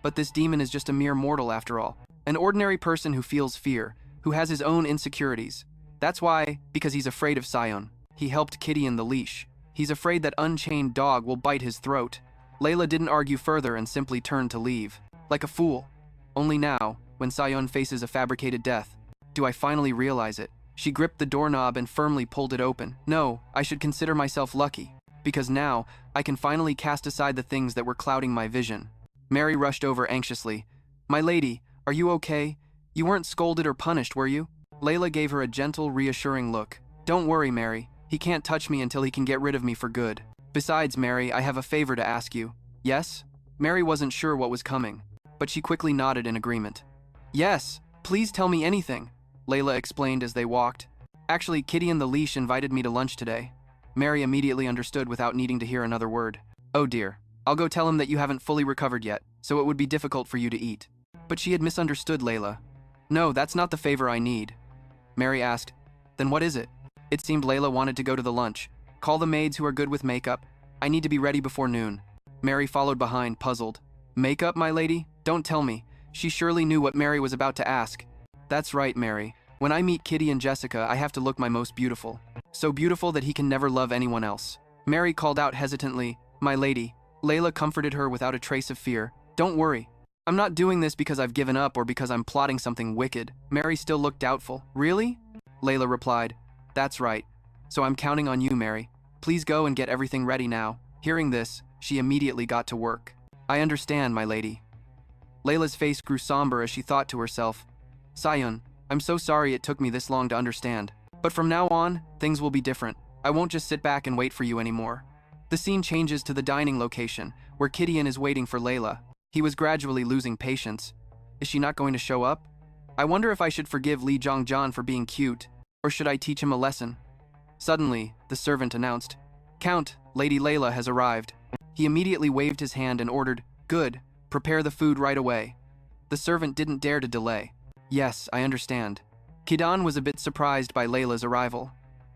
A: But this demon is just a mere mortal after all. An ordinary person who feels fear, who has his own insecurities. That's why, because he's afraid of Sion, he helped Kitty in the leash. He's afraid that Unchained Dog will bite his throat." Layla didn't argue further and simply turned to leave. Like a fool. Only now, when Sion faces a fabricated death, do I finally realize it. She gripped the doorknob and firmly pulled it open. No, I should consider myself lucky, because now I can finally cast aside the things that were clouding my vision. Mary rushed over anxiously. "My lady, are you okay? You weren't scolded or punished, were you?" Layla gave her a gentle, reassuring look. "Don't worry, Mary. He can't touch me until he can get rid of me for good. Besides, Mary, I have a favor to ask you." "Yes?" Mary wasn't sure what was coming, but she quickly nodded in agreement. "Yes, please tell me anything," Layla explained as they walked. "Actually, Kitty and the leash invited me to lunch today." Mary immediately understood without needing to hear another word. "Oh dear. I'll go tell him that you haven't fully recovered yet, so it would be difficult for you to eat." But she had misunderstood Layla. "No, that's not the favor I need." Mary asked, "Then what is it?" It seemed Layla wanted to go to the lunch. "Call the maids who are good with makeup. I need to be ready before noon." Mary followed behind, puzzled. "Makeup, my lady? Don't tell me." She surely knew what Mary was about to ask. "That's right, Mary. When I meet Kitty and Jessica, I have to look my most beautiful. So beautiful that he can never love anyone else." Mary called out hesitantly, "My lady." Layla comforted her without a trace of fear. "Don't worry. I'm not doing this because I've given up or because I'm plotting something wicked." Mary still looked doubtful. "Really?" Layla replied, "That's right. So I'm counting on you, Mary. Please go and get everything ready now." Hearing this, she immediately got to work. "I understand, my lady." Layla's face grew somber as she thought to herself, "Sion, I'm so sorry it took me this long to understand. But from now on, things will be different. I won't just sit back and wait for you anymore." The scene changes to the dining location, where Kidian is waiting for Layla. He was gradually losing patience. Is she not going to show up? I wonder if I should forgive Li Zhongjian for being cute, or should I teach him a lesson? Suddenly, the servant announced, "Count, Lady Layla has arrived." He immediately waved his hand and ordered, "Good, prepare the food right away." The servant didn't dare to delay. "Yes, I understand." Kidan was a bit surprised by Layla's arrival.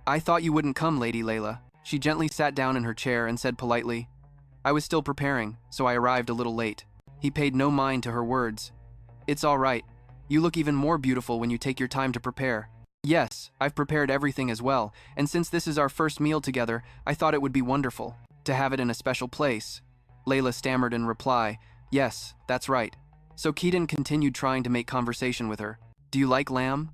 A: "I thought you wouldn't come, Lady Layla." She gently sat down in her chair and said politely, "I was still preparing, so I arrived a little late." He paid no mind to her words. "It's all right. You look even more beautiful when you take your time to prepare." "Yes, I've prepared everything as well, and since this is our first meal together, I thought it would be wonderful to have it in a special place." Layla stammered in reply, "Yes, that's right." So Keaton continued trying to make conversation with her. "Do you like lamb?"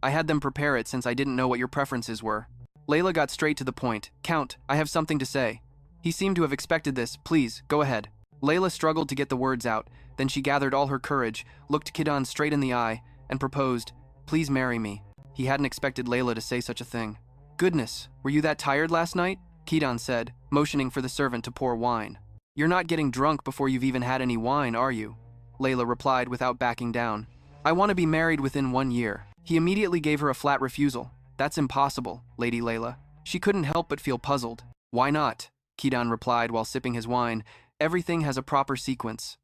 A: "I had them prepare it since I didn't know what your preferences were." Layla got straight to the point. "Count, I have something to say." He seemed to have expected this. "Please, go ahead." Layla struggled to get the words out. Then she gathered all her courage, looked Kidan straight in the eye, and proposed, "Please marry me." He hadn't expected Layla to say such a thing. "Goodness, were you that tired last night?" Kidan said, motioning for the servant to pour wine. "You're not getting drunk before you've even had any wine, are you?" Layla replied without backing down. I want to be married within 1 year. He immediately gave her a flat refusal. That's impossible, Lady Layla. She couldn't help but feel puzzled. Why not? Kidan replied while sipping his wine. Everything has a proper sequence.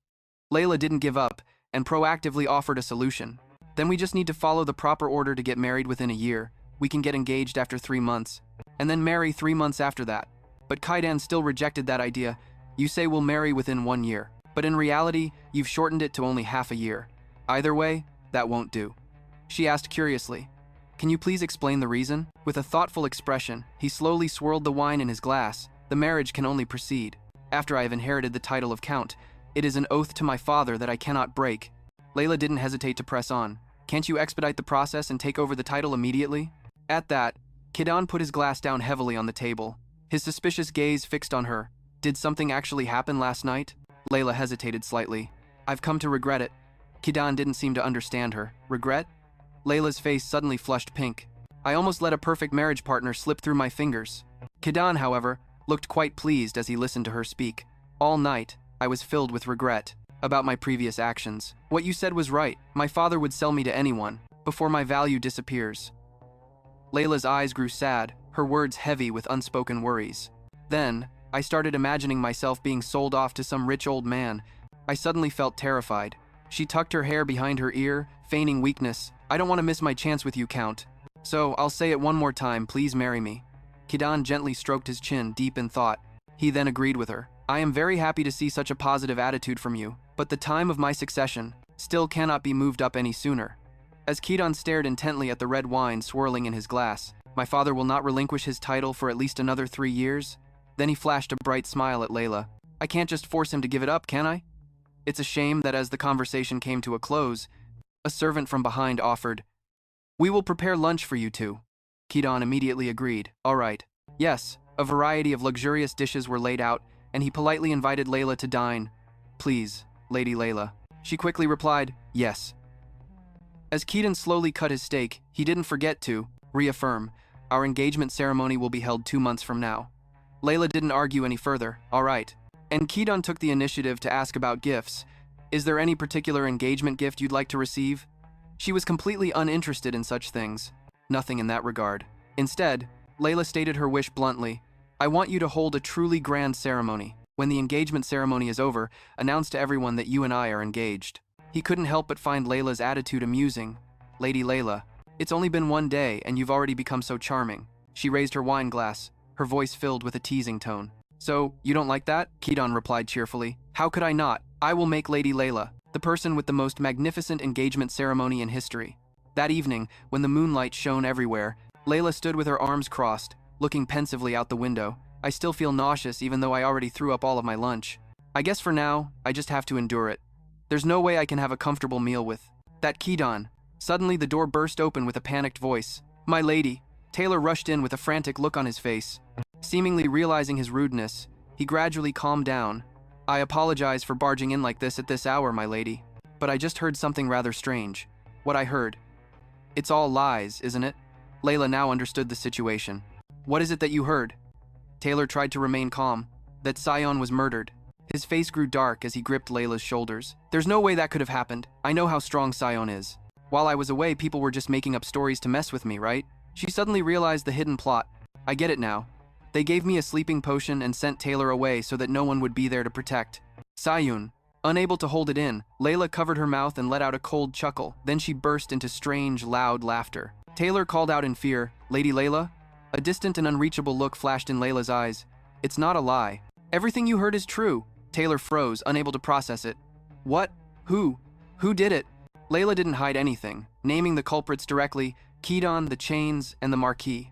A: Layla didn't give up and proactively offered a solution. Then we just need to follow the proper order to get married within a year. We can get engaged after 3 months, and then marry 3 months after that. But Kaidan still rejected that idea. You say we'll marry within 1 year, but in reality, you've shortened it to only half a year. Either way, that won't do. She asked curiously, Can you please explain the reason? With a thoughtful expression, he slowly swirled the wine in his glass. The marriage can only proceed after I have inherited the title of Count. It is an oath to my father that I cannot break. Layla didn't hesitate to press on. Can't you expedite the process and take over the title immediately? At that, Kidan put his glass down heavily on the table, his suspicious gaze fixed on her. Did something actually happen last night? Layla hesitated slightly. I've come to regret it. Kidan didn't seem to understand her. Regret? Layla's face suddenly flushed pink. I almost let a perfect marriage partner slip through my fingers. Kidan, however, looked quite pleased as he listened to her speak. All night, I was filled with regret about my previous actions. What you said was right. My father would sell me to anyone before my value disappears. Layla's eyes grew sad, her words heavy with unspoken worries. Then, I started imagining myself being sold off to some rich old man. I suddenly felt terrified. She tucked her hair behind her ear, feigning weakness. I don't want to miss my chance with you, Count. So, I'll say it one more time, please marry me. Kidan gently stroked his chin, deep in thought. He then agreed with her. I am very happy to see such a positive attitude from you, but the time of my succession still cannot be moved up any sooner. As Kidan stared intently at the red wine swirling in his glass, my father will not relinquish his title for at least another 3 years? Then he flashed a bright smile at Layla. I can't just force him to give it up, can I? It's a shame that as the conversation came to a close, a servant from behind offered, We will prepare lunch for you two. Kidan immediately agreed. All right. Yes, a variety of luxurious dishes were laid out, and he politely invited Layla to dine. Please, Lady Layla. She quickly replied, yes. As Kidan slowly cut his steak, he didn't forget to reaffirm, our engagement ceremony will be held 2 months from now. Layla didn't argue any further. All right. And Kidan took the initiative to ask about gifts. Is there any particular engagement gift you'd like to receive? She was completely uninterested in such things. Nothing in that regard. Instead, Layla stated her wish bluntly. I want you to hold a truly grand ceremony. When the engagement ceremony is over, announce to everyone that you and I are engaged. He couldn't help but find Layla's attitude amusing. Lady Layla, it's only been 1 day and you've already become so charming. She raised her wine glass, her voice filled with a teasing tone. So, you don't like that? Kidan replied cheerfully. How could I not? I will make Lady Layla the person with the most magnificent engagement ceremony in history. That evening, when the moonlight shone everywhere, Layla stood with her arms crossed, looking pensively out the window. I still feel nauseous even though I already threw up all of my lunch. I guess for now, I just have to endure it. There's no way I can have a comfortable meal with that Kidan. Suddenly the door burst open with a panicked voice. My lady. Taylor rushed in with a frantic look on his face. Seemingly realizing his rudeness, he gradually calmed down. I apologize for barging in like this at this hour, my lady. But I just heard something rather strange. What I heard. It's all lies, isn't it? Layla now understood the situation. What is it that you heard? Taylor tried to remain calm. That Sion was murdered. His face grew dark as he gripped Layla's shoulders. There's no way that could have happened. I know how strong Sion is. While I was away, people were just making up stories to mess with me, right? She suddenly realized the hidden plot. I get it now. They gave me a sleeping potion and sent Taylor away so that no one would be there to protect. Sayun. Unable to hold it in, Layla covered her mouth and let out a cold chuckle. Then she burst into strange, loud laughter. Taylor called out in fear, Lady Layla? A distant and unreachable look flashed in Layla's eyes. It's not a lie. Everything you heard is true. Taylor froze, unable to process it. What? Who? Who did it? Layla didn't hide anything, naming the culprits directly, Kidan, the chains, and the Marquis.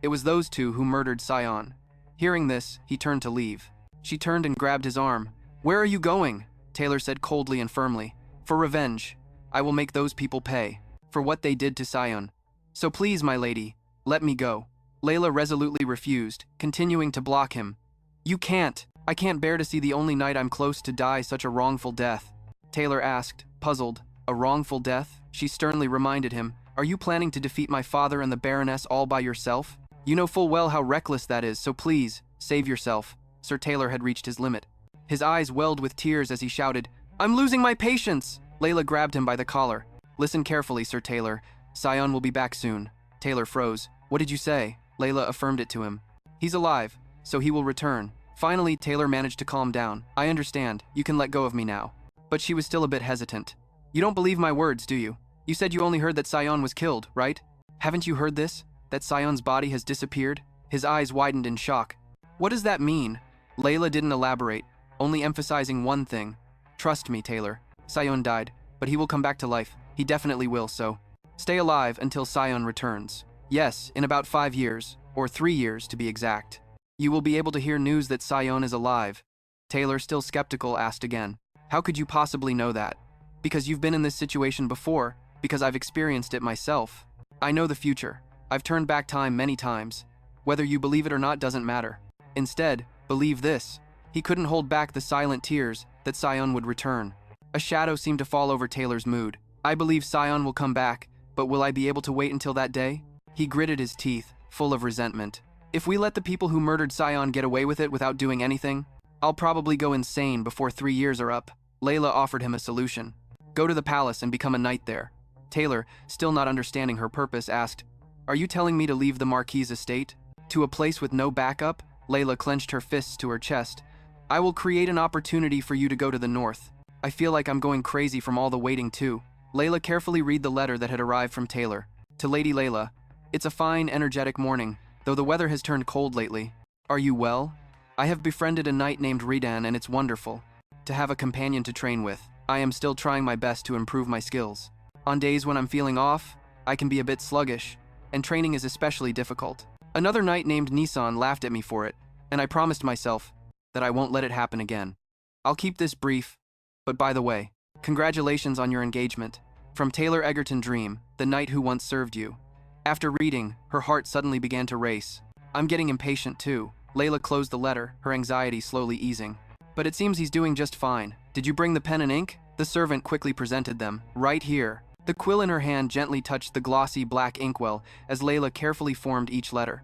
A: It was those two who murdered Sion. Hearing this, he turned to leave. She turned and grabbed his arm. Where are you going? Taylor said coldly and firmly. For revenge. I will make those people pay for what they did to Sion. So please, my lady, let me go. Layla resolutely refused, continuing to block him. You can't. I can't bear to see the only night I'm close to die such a wrongful death. Taylor asked, puzzled. A wrongful death? She sternly reminded him. Are you planning to defeat my father and the Baroness all by yourself? You know full well how reckless that is, so please, save yourself. Sir Taylor had reached his limit. His eyes welled with tears as he shouted, I'm losing my patience! Layla grabbed him by the collar. Listen carefully, Sir Taylor. Sion will be back soon. Taylor froze. What did you say? Layla affirmed it to him. He's alive, so he will return. Finally, Taylor managed to calm down. I understand. You can let go of me now. But she was still a bit hesitant. You don't believe my words, do you? You said you only heard that Sion was killed, right? Haven't you heard this? That Sion's body has disappeared? His eyes widened in shock. What does that mean? Layla didn't elaborate, only emphasizing one thing. Trust me, Taylor. Sion died, but he will come back to life. He definitely will, so stay alive until Sion returns. Yes, in about 5 years, or 3 years to be exact. You will be able to hear news that Sion is alive. Taylor, still skeptical, asked again. How could you possibly know that? Because you've been in this situation before, because I've experienced it myself. I know the future. I've turned back time many times. Whether you believe it or not doesn't matter. Instead, believe this. He couldn't hold back the silent tears that Sion would return. A shadow seemed to fall over Taylor's mood. I believe Sion will come back, but will I be able to wait until that day? He gritted his teeth, full of resentment. If we let the people who murdered Sion get away with it without doing anything, I'll probably go insane before 3 years are up. Layla offered him a solution. Go to the palace and become a knight there. Taylor, still not understanding her purpose, asked, Are you telling me to leave the Marquis's estate? To a place with no backup? Layla clenched her fists to her chest. I will create an opportunity for you to go to the north. I feel like I'm going crazy from all the waiting too. Layla carefully read the letter that had arrived from Taylor. To Lady Layla, it's a fine, energetic morning, though the weather has turned cold lately. Are you well? I have befriended a knight named Redan and it's wonderful to have a companion to train with. I am still trying my best to improve my skills. On days when I'm feeling off, I can be a bit sluggish, and training is especially difficult. Another knight named Nissan laughed at me for it, and I promised myself that I won't let it happen again. I'll keep this brief, but by the way, congratulations on your engagement. From Taylor Egerton Dream, the knight who once served you. After reading, her heart suddenly began to race. I'm getting impatient too. Layla closed the letter, her anxiety slowly easing. But it seems he's doing just fine. Did you bring the pen and ink? The servant quickly presented them. Right here. The quill in her hand gently touched the glossy black inkwell as Layla carefully formed each letter.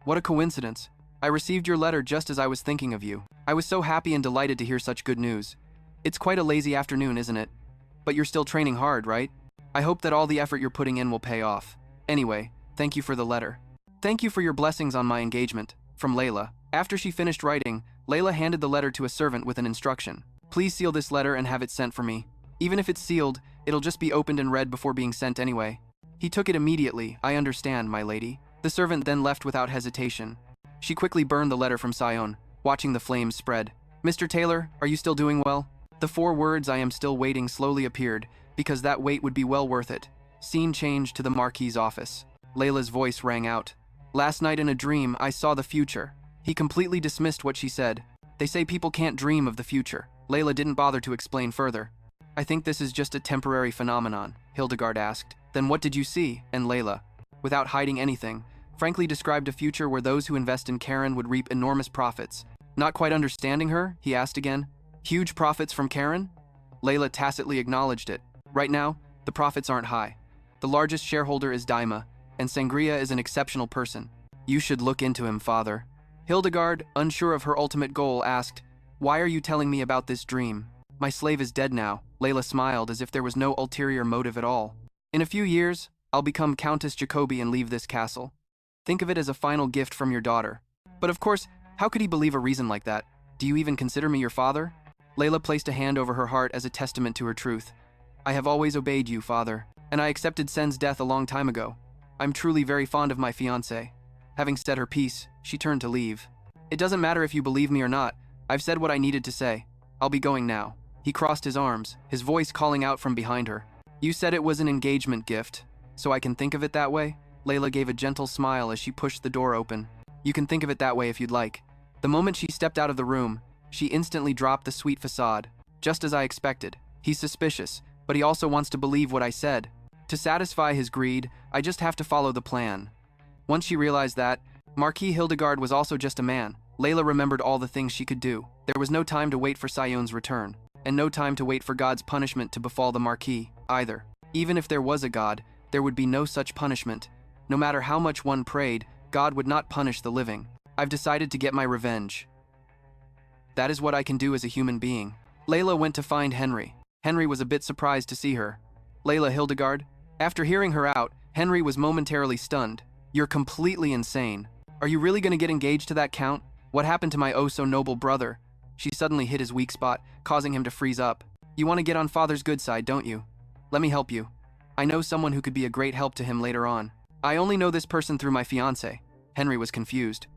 A: What a coincidence. I received your letter just as I was thinking of you. I was so happy and delighted to hear such good news. It's quite a lazy afternoon, isn't it? But you're still training hard, right? I hope that all the effort you're putting in will pay off. Anyway, thank you for the letter. Thank you for your blessings on my engagement. From Layla. After she finished writing, Layla handed the letter to a servant with an instruction. Please seal this letter and have it sent for me. Even if it's sealed, it'll just be opened and read before being sent anyway. He took it immediately. I understand, my lady. The servant then left without hesitation. She quickly burned the letter from Sion, watching the flames spread. Mr. Taylor, are you still doing well? The 4 words I am still waiting slowly appeared, because that wait would be well worth it. Scene changed to the Marquis's office. Layla's voice rang out. Last night in a dream, I saw the future. He completely dismissed what she said. They say people can't dream of the future. Layla didn't bother to explain further. I think this is just a temporary phenomenon, Hildegard asked. Then what did you see? And Layla, without hiding anything, frankly described a future where those who invest in Karen would reap enormous profits. Not quite understanding her, he asked again. Huge profits from Karen? Layla tacitly acknowledged it. Right now, the profits aren't high. The largest shareholder is Daima, and Sangria is an exceptional person. You should look into him, father. Hildegard, unsure of her ultimate goal, asked, Why are you telling me about this dream? My slave is dead now. Layla smiled as if there was no ulterior motive at all. In a few years, I'll become Countess Jacobi and leave this castle. Think of it as a final gift from your daughter. But of course, how could he believe a reason like that? Do you even consider me your father? Layla placed a hand over her heart as a testament to her truth. I have always obeyed you, father, and I accepted Sen's death a long time ago. I'm truly very fond of my fiancée. Having said her piece, she turned to leave. It doesn't matter if you believe me or not. I've said what I needed to say. I'll be going now. He crossed his arms, his voice calling out from behind her. You said it was an engagement gift, so I can think of it that way? Layla gave a gentle smile as she pushed the door open. You can think of it that way if you'd like. The moment she stepped out of the room, she instantly dropped the sweet facade. Just as I expected. He's suspicious, but he also wants to believe what I said. To satisfy his greed, I just have to follow the plan. Once she realized that, Marquis Hildegard was also just a man. Layla remembered all the things she could do. There was no time to wait for Sion's return, and no time to wait for God's punishment to befall the Marquis, either. Even if there was a God, there would be no such punishment. No matter how much one prayed, God would not punish the living. I've decided to get my revenge. That is what I can do as a human being. Layla went to find Henry. Henry was a bit surprised to see her. Layla Hildegard? After hearing her out, Henry was momentarily stunned. You're completely insane. Are you really going to get engaged to that count? What happened to my oh-so-noble brother? She suddenly hit his weak spot, causing him to freeze up. You want to get on father's good side, don't you? Let me help you. I know someone who could be a great help to him later on. I only know this person through my fiancé. Henry was confused.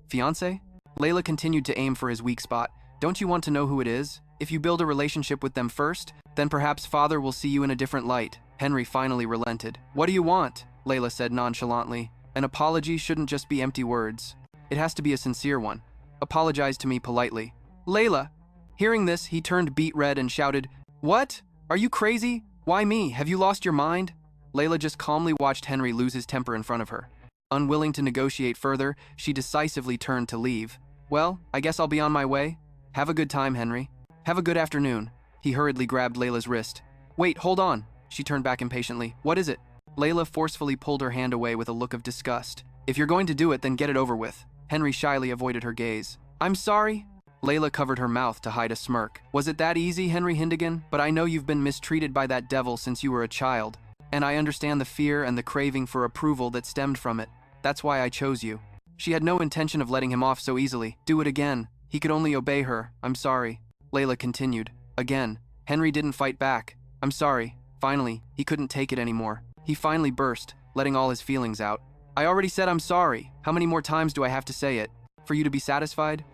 A: Fiancé? Layla continued to aim for his weak spot. Don't you want to know who it is? If you build a relationship with them first, then perhaps father will see you in a different light. Henry finally relented. What do you want? Layla said nonchalantly. An apology shouldn't just be empty words. It has to be a sincere one. Apologize to me politely. Layla! Hearing this, he turned beet red and shouted, What? Are you crazy? Why me? Have you lost your mind? Layla just calmly watched Henry lose his temper in front of her. Unwilling to negotiate further, she decisively turned to leave. Well, I guess I'll be on my way. Have a good time, Henry. Have a good afternoon. He hurriedly grabbed Layla's wrist. Wait, hold on. She turned back impatiently. What is it? Layla forcefully pulled her hand away with a look of disgust. If you're going to do it, then get it over with. Henry shyly avoided her gaze. I'm sorry. Layla covered her mouth to hide a smirk. Was it that easy, Henry Hindaga? But I know you've been mistreated by that devil since you were a child. And I understand the fear and the craving for approval that stemmed from it. That's why I chose you. She had no intention of letting him off so easily. Do it again. He could only obey her. I'm sorry. Layla continued. Again. Henry didn't fight back. I'm sorry. Finally, he couldn't take it anymore. He finally burst, letting all his feelings out. I already said I'm sorry. How many more times do I have to say it? For you to be satisfied?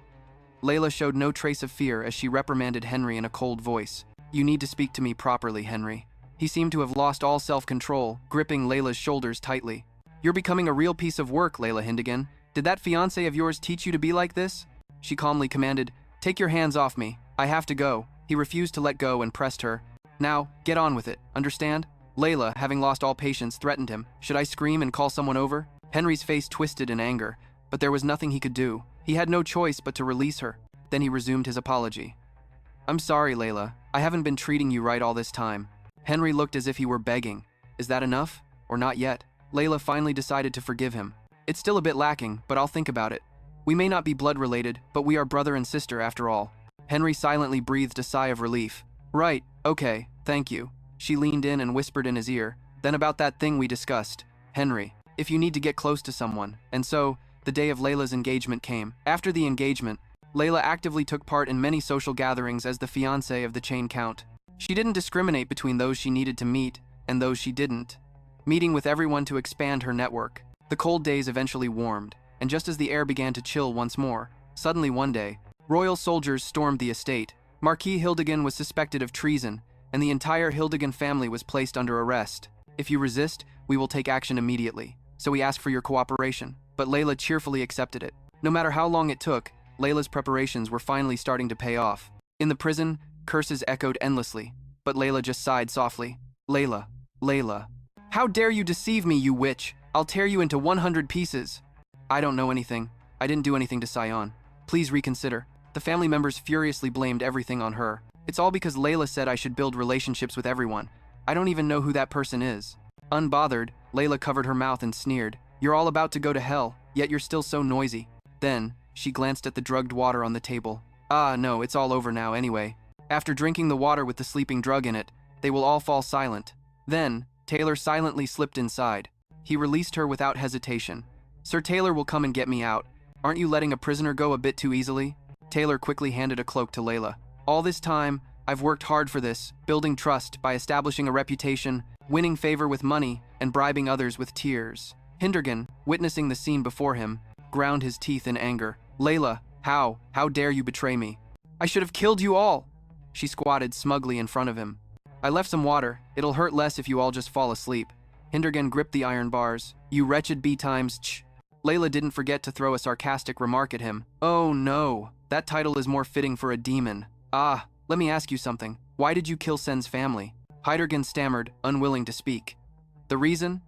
A: Layla showed no trace of fear as she reprimanded Henry in a cold voice. You need to speak to me properly, Henry. He seemed to have lost all self-control, gripping Layla's shoulders tightly. You're becoming a real piece of work, Layla Hindaga. Did that fiancé of yours teach you to be like this? She calmly commanded, Take your hands off me. I have to go. He refused to let go and pressed her. Now, get on with it, understand? Layla, having lost all patience, threatened him. Should I scream and call someone over? Henry's face twisted in anger, but there was nothing he could do. He had no choice but to release her. Then he resumed his apology. I'm sorry, Layla. I haven't been treating you right all this time. Henry looked as if he were begging. Is that enough? Or not yet? Layla finally decided to forgive him. It's still a bit lacking, but I'll think about it. We may not be blood-related, but we are brother and sister after all. Henry silently breathed a sigh of relief. Right, okay, thank you. She leaned in and whispered in his ear. Then about that thing we discussed. Henry, if you need to get close to someone. And so, the day of Layla's engagement came. After the engagement, Layla actively took part in many social gatherings as the fiancé of the chain count. She didn't discriminate between those she needed to meet and those she didn't, meeting with everyone to expand her network. The cold days eventually warmed, and just as the air began to chill once more, suddenly one day, royal soldiers stormed the estate. Marquis Hildegan was suspected of treason, and the entire Hildegan family was placed under arrest. If you resist, we will take action immediately. So we ask for your cooperation. But Layla cheerfully accepted it. No matter how long it took, Layla's preparations were finally starting to pay off. In the prison, curses echoed endlessly, but Layla just sighed softly. Layla, Layla. How dare you deceive me, you witch? I'll tear you into 100 pieces. I don't know anything. I didn't do anything to Sion. Please reconsider. The family members furiously blamed everything on her. It's all because Layla said I should build relationships with everyone. I don't even know who that person is. Unbothered, Layla covered her mouth and sneered. You're all about to go to hell, yet you're still so noisy. Then, she glanced at the drugged water on the table. Ah, no, it's all over now anyway. After drinking the water with the sleeping drug in it, they will all fall silent. Then, Taylor silently slipped inside. He released her without hesitation. Sir Taylor will come and get me out. Aren't you letting a prisoner go a bit too easily? Taylor quickly handed a cloak to Layla. All this time, I've worked hard for this, building trust by establishing a reputation, winning favor with money, and bribing others with tears. Hindaga, witnessing the scene before him, ground his teeth in anger. Layla, how dare you betray me? I should have killed you all. She squatted smugly in front of him. I left some water. It'll hurt less if you all just fall asleep. Hindaga gripped the iron bars. You wretched B-times. Layla didn't forget to throw a sarcastic remark at him. Oh no, that title is more fitting for a demon. Ah, let me ask you something. Why did you kill Sen's family? Hindaga stammered, unwilling to speak. The reason?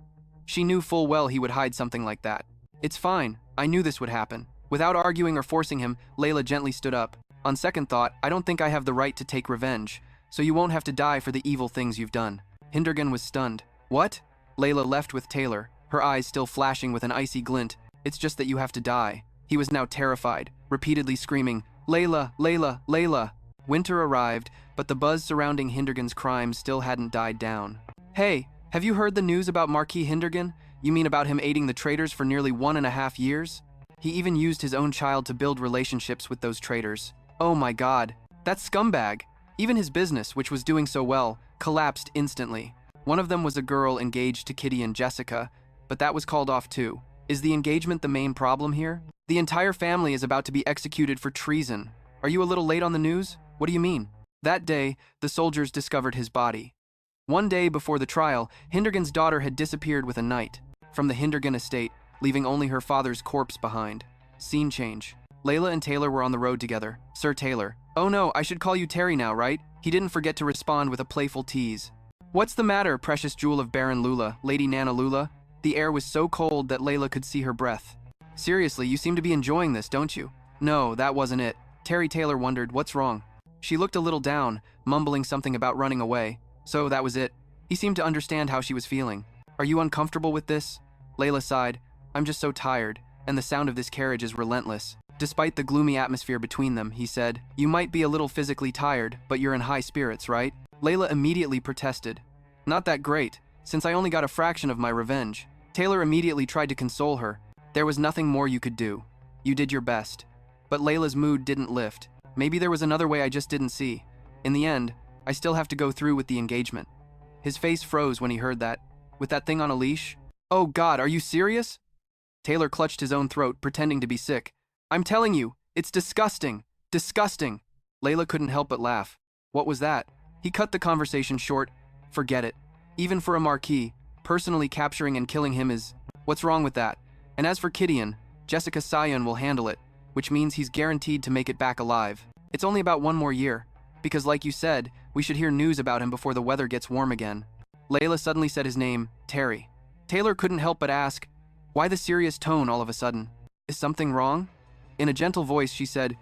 A: She knew full well he would hide something like that. It's fine. I knew this would happen. Without arguing or forcing him, Layla gently stood up. On second thought, I don't think I have the right to take revenge, so you won't have to die for the evil things you've done. Hindaga was stunned. What? Layla left with Taylor, her eyes still flashing with an icy glint. It's just that you have to die. He was now terrified, repeatedly screaming, Layla, Layla, Layla. Winter arrived, but the buzz surrounding Hindergan's crime still hadn't died down. Hey, have you heard the news about Marquis Hindergan? You mean about him aiding the traitors for nearly 1.5 years? He even used his own child to build relationships with those traitors. Oh my god, that scumbag! Even his business, which was doing so well, collapsed instantly. One of them was a girl engaged to Kitty and Jessica, but that was called off too. Is the engagement the main problem here? The entire family is about to be executed for treason. Are you a little late on the news? What do you mean? That day, the soldiers discovered his body. One day before the trial, Hindergan's daughter had disappeared with a knight from the Hindergan estate, leaving only her father's corpse behind. Scene change. Layla and Taylor were on the road together. Sir Taylor. Oh no, I should call you Terry now, right? He didn't forget to respond with a playful tease. What's the matter, precious jewel of Baron Lula, Lady Nana Lula? The air was so cold that Layla could see her breath. Seriously, you seem to be enjoying this, don't you? No, that wasn't it. Terry Taylor wondered, what's wrong? She looked a little down, mumbling something about running away. So that was it. He seemed to understand how she was feeling. Are you uncomfortable with this? Layla sighed. I'm just so tired, and the sound of this carriage is relentless. Despite the gloomy atmosphere between them, he said, you might be a little physically tired, but you're in high spirits, right? Layla immediately protested. Not that great, since I only got a fraction of my revenge. Taylor immediately tried to console her. There was nothing more you could do. You did your best. But Layla's mood didn't lift. Maybe there was another way I just didn't see. In the end, I still have to go through with the engagement. His face froze when he heard that. With that thing on a leash? Oh God, are you serious? Taylor clutched his own throat, pretending to be sick. I'm telling you, it's disgusting. Disgusting. Layla couldn't help but laugh. What was that? He cut the conversation short. Forget it. Even for a marquis, personally capturing and killing him is... What's wrong with that? And as for Gideon, Jessica Sion will handle it, which means he's guaranteed to make it back alive. It's only about 1 more year, because like you said, we should hear news about him before the weather gets warm again. Layla suddenly said his name, Terry. Taylor couldn't help but ask, why the serious tone all of a sudden? Is something wrong? In a gentle voice, she said,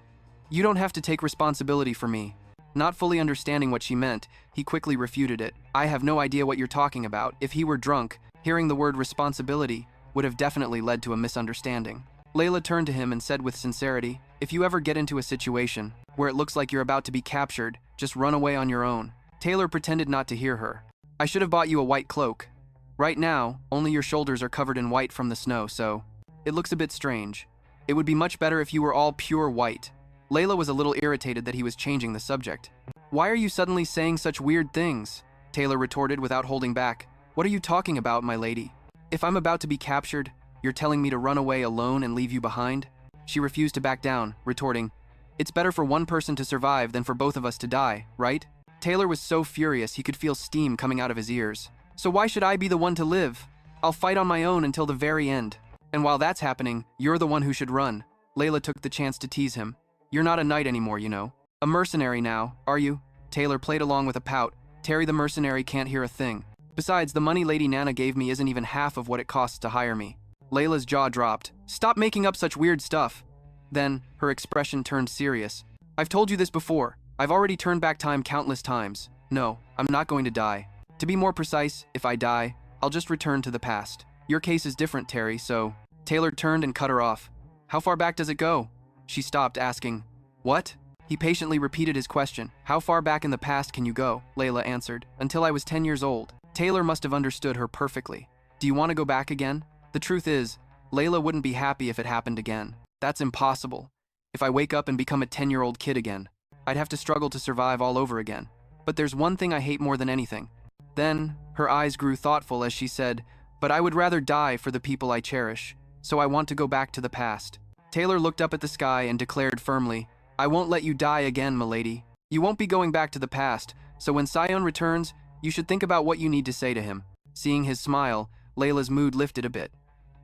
A: you don't have to take responsibility for me. Not fully understanding what she meant, he quickly refuted it. I have no idea what you're talking about. If he were drunk, hearing the word responsibility would have definitely led to a misunderstanding. Layla turned to him and said with sincerity, if you ever get into a situation where it looks like you're about to be captured, just run away on your own. Taylor pretended not to hear her. I should have bought you a white cloak. Right now, only your shoulders are covered in white from the snow, so it looks a bit strange. It would be much better if you were all pure white. Layla was a little irritated that he was changing the subject. Why are you suddenly saying such weird things? Taylor retorted without holding back. What are you talking about, my lady? If I'm about to be captured, you're telling me to run away alone and leave you behind? She refused to back down, retorting, it's better for one person to survive than for both of us to die, right? Taylor was so furious he could feel steam coming out of his ears. So why should I be the one to live? I'll fight on my own until the very end. And while that's happening, you're the one who should run. Layla took the chance to tease him. You're not a knight anymore, you know. A mercenary now, are you? Taylor played along with a pout. Terry the mercenary can't hear a thing. Besides, the money Lady Nana gave me isn't even half of what it costs to hire me. Layla's jaw dropped. Stop making up such weird stuff. Then, her expression turned serious. I've told you this before. I've already turned back time countless times. No, I'm not going to die. To be more precise, if I die, I'll just return to the past. Your case is different, Terry, so... Taylor turned and cut her off. How far back does it go? She stopped, asking, what? He patiently repeated his question. How far back in the past can you go? Layla answered. Until I was 10 years old. Taylor must have understood her perfectly. Do you want to go back again? The truth is, Layla wouldn't be happy if it happened again. That's impossible. If I wake up and become a 10-year-old kid again, I'd have to struggle to survive all over again. But there's one thing I hate more than anything. Then, her eyes grew thoughtful as she said, but I would rather die for the people I cherish, so I want to go back to the past. Taylor looked up at the sky and declared firmly, I won't let you die again, milady. You won't be going back to the past, so when Sion returns, you should think about what you need to say to him. Seeing his smile, Layla's mood lifted a bit.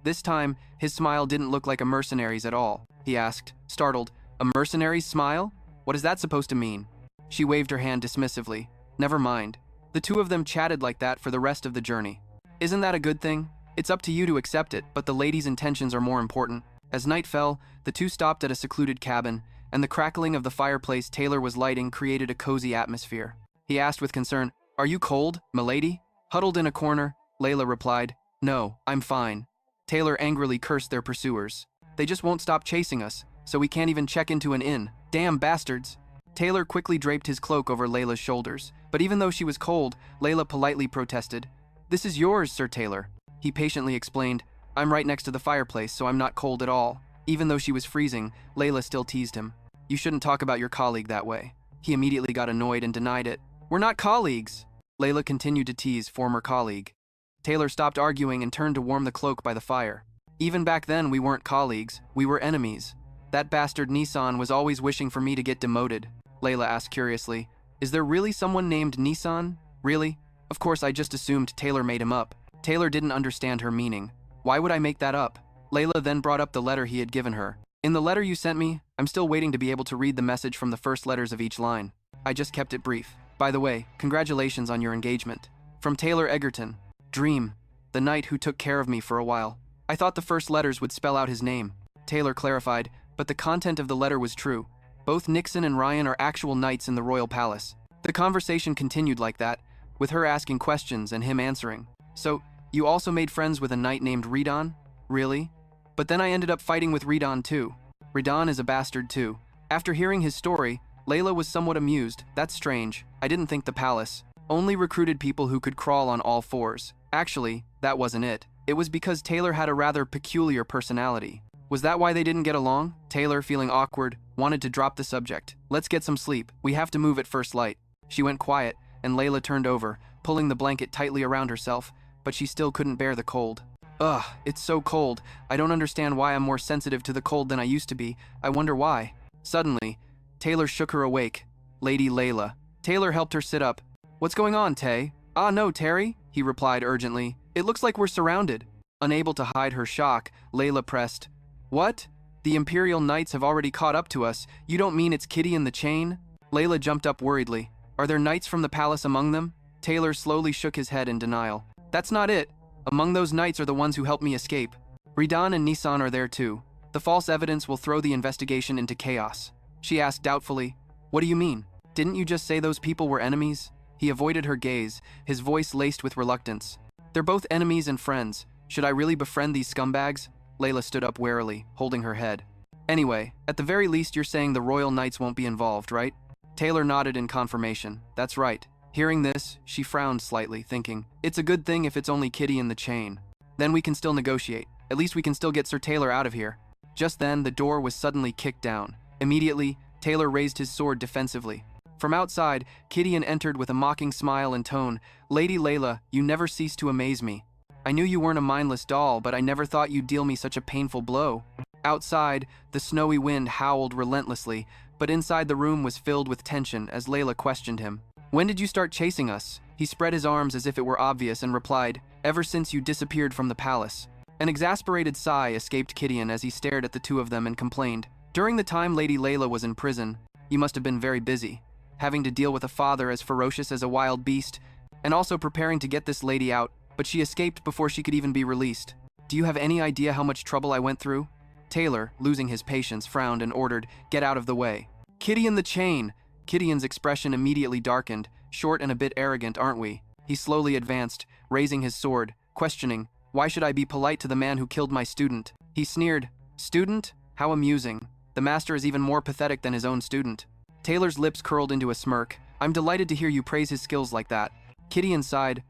A: This time, his smile didn't look like a mercenary's at all. He asked, startled, a mercenary's smile? What is that supposed to mean? She waved her hand dismissively. Never mind. The two of them chatted like that for the rest of the journey. Isn't that a good thing? It's up to you to accept it, but the lady's intentions are more important. As night fell, the two stopped at a secluded cabin, and the crackling of the fireplace Taylor was lighting created a cozy atmosphere. He asked with concern, Are you cold, milady? Huddled in a corner, Layla replied, No, I'm fine. Taylor angrily cursed their pursuers. They just won't stop chasing us, so we can't even check into an inn. Damn bastards. Taylor quickly draped his cloak over Layla's shoulders, but even though she was cold, Layla politely protested. "This is yours, Sir Taylor." He patiently explained, "I'm right next to the fireplace, so I'm not cold at all." Even though she was freezing, Layla still teased him. "You shouldn't talk about your colleague that way." He immediately got annoyed and denied it. "We're not colleagues." Layla continued to tease former colleague. Taylor stopped arguing and turned to warm the cloak by the fire. "Even back then, we weren't colleagues, we were enemies. That bastard Nissan was always wishing for me to get demoted." Layla asked curiously, "Is there really someone named Nissan? Really?" Of course, I just assumed Taylor made him up. Taylor didn't understand her meaning. "Why would I make that up?" Layla then brought up the letter he had given her. "In the letter you sent me, I'm still waiting to be able to read the message from the first letters of each line. I just kept it brief. By the way, congratulations on your engagement. From Taylor Egerton. Dream, the knight who took care of me for a while. I thought the first letters would spell out his name." Taylor clarified, but the content of the letter was true. Both Nixon and Ryan are actual knights in the royal palace. The conversation continued like that, with her asking questions and him answering. "So, you also made friends with a knight named Redon? Really? But then I ended up fighting with Redon too." Redon is a bastard too. After hearing his story, Layla was somewhat amused. "That's strange. I didn't think the palace only recruited people who could crawl on all fours. Actually, that wasn't it. It was because Taylor had a rather peculiar personality." "Was that why they didn't get along?" Taylor, feeling awkward, wanted to drop the subject. "Let's get some sleep. We have to move at first light." She went quiet, and Layla turned over, pulling the blanket tightly around herself, but she still couldn't bear the cold. "Ugh, it's so cold. I don't understand why I'm more sensitive to the cold than I used to be. I wonder why." Suddenly, Taylor shook her awake. "Lady Layla." Taylor helped her sit up. "What's going on, Tay?" "Ah, no, Terry," he replied urgently. "It looks like we're surrounded." Unable to hide her shock, Layla pressed. "What? The Imperial Knights have already caught up to us. You don't mean it's Kitty in the chain?" Layla jumped up worriedly. "Are there knights from the palace among them?" Taylor slowly shook his head in denial. "That's not it. Among those knights are the ones who helped me escape. Redon and Nissan are there too. The false evidence will throw the investigation into chaos." She asked doubtfully, "What do you mean? Didn't you just say those people were enemies?" He avoided her gaze, his voice laced with reluctance. "They're both enemies and friends. Should I really befriend these scumbags?" Layla stood up warily, holding her head. "Anyway, at the very least you're saying the Royal Knights won't be involved, right?" Taylor nodded in confirmation. "That's right." Hearing this, she frowned slightly, thinking, "It's a good thing if it's only Kitty in the chain. Then we can still negotiate. At least we can still get Sir Taylor out of here." Just then, the door was suddenly kicked down. Immediately, Taylor raised his sword defensively. From outside, Gideon entered with a mocking smile and tone. "Lady Layla, you never cease to amaze me. I knew you weren't a mindless doll, but I never thought you'd deal me such a painful blow." Outside, the snowy wind howled relentlessly, but inside the room was filled with tension as Layla questioned him. "When did you start chasing us?" He spread his arms as if it were obvious and replied, "Ever since you disappeared from the palace." An exasperated sigh escaped Gideon as he stared at the two of them and complained, "During the time Lady Layla was in prison, you must have been very busy, having to deal with a father as ferocious as a wild beast, and also preparing to get this lady out, but she escaped before she could even be released. Do you have any idea how much trouble I went through?" Taylor, losing his patience, frowned and ordered, "Get out of the way." "Gideon the chain!" Gideon's expression immediately darkened. "Short and a bit arrogant, aren't we?" He slowly advanced, raising his sword, questioning, "Why should I be polite to the man who killed my student?" He sneered, "Student? How amusing. The master is even more pathetic than his own student." Taylor's lips curled into a smirk. "I'm delighted to hear you praise his skills like that." Gideon sighed,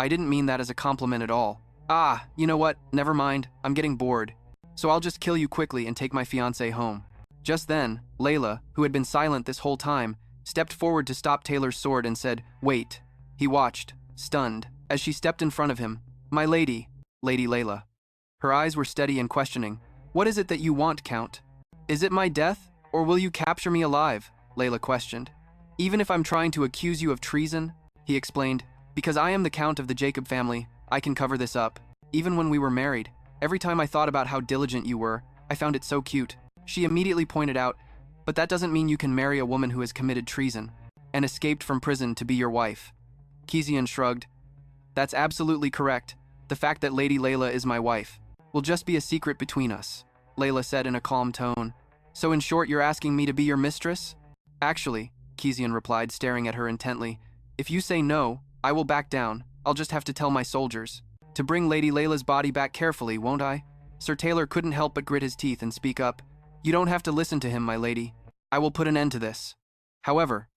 A: "I didn't mean that as a compliment at all. Ah, you know what? Never mind. I'm getting bored. So I'll just kill you quickly and take my fiancé home." Just then, Layla, who had been silent this whole time, stepped forward to stop Taylor's sword and said, "Wait." He watched, stunned, as she stepped in front of him. "My lady, Lady Layla." Her eyes were steady and questioning. "What is it that you want, Count? Is it my death, or will you capture me alive?" Layla questioned. "Even if I'm trying to accuse you of treason," he explained, "because I am the Count of the Jacob family, I can cover this up. Even when we were married, every time I thought about how diligent you were, I found it so cute." She immediately pointed out, "But that doesn't mean you can marry a woman who has committed treason and escaped from prison to be your wife." Gideon shrugged. "That's absolutely correct. The fact that Lady Layla is my wife will just be a secret between us," Layla said in a calm tone. "So in short, you're asking me to be your mistress?" "Actually," Gideon replied, staring at her intently, "if you say no, I will back down. I'll just have to tell my soldiers to bring Lady Layla's body back carefully, won't I?" Sir Taylor couldn't help but grit his teeth and speak up. "You don't have to listen to him, my lady. I will put an end to this." However,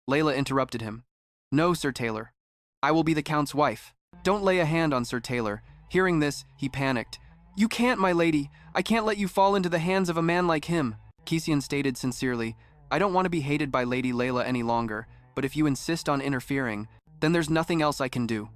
A: Layla interrupted him. No, Sir Taylor. I will be the Count's wife. Don't lay a hand on Sir Taylor. Hearing this, he panicked. You can't, my lady. I can't let you fall into the hands of a man like him. Kisian stated sincerely, I don't want to be hated by Lady Layla any longer, but if you insist on interfering, then there's nothing else I can do.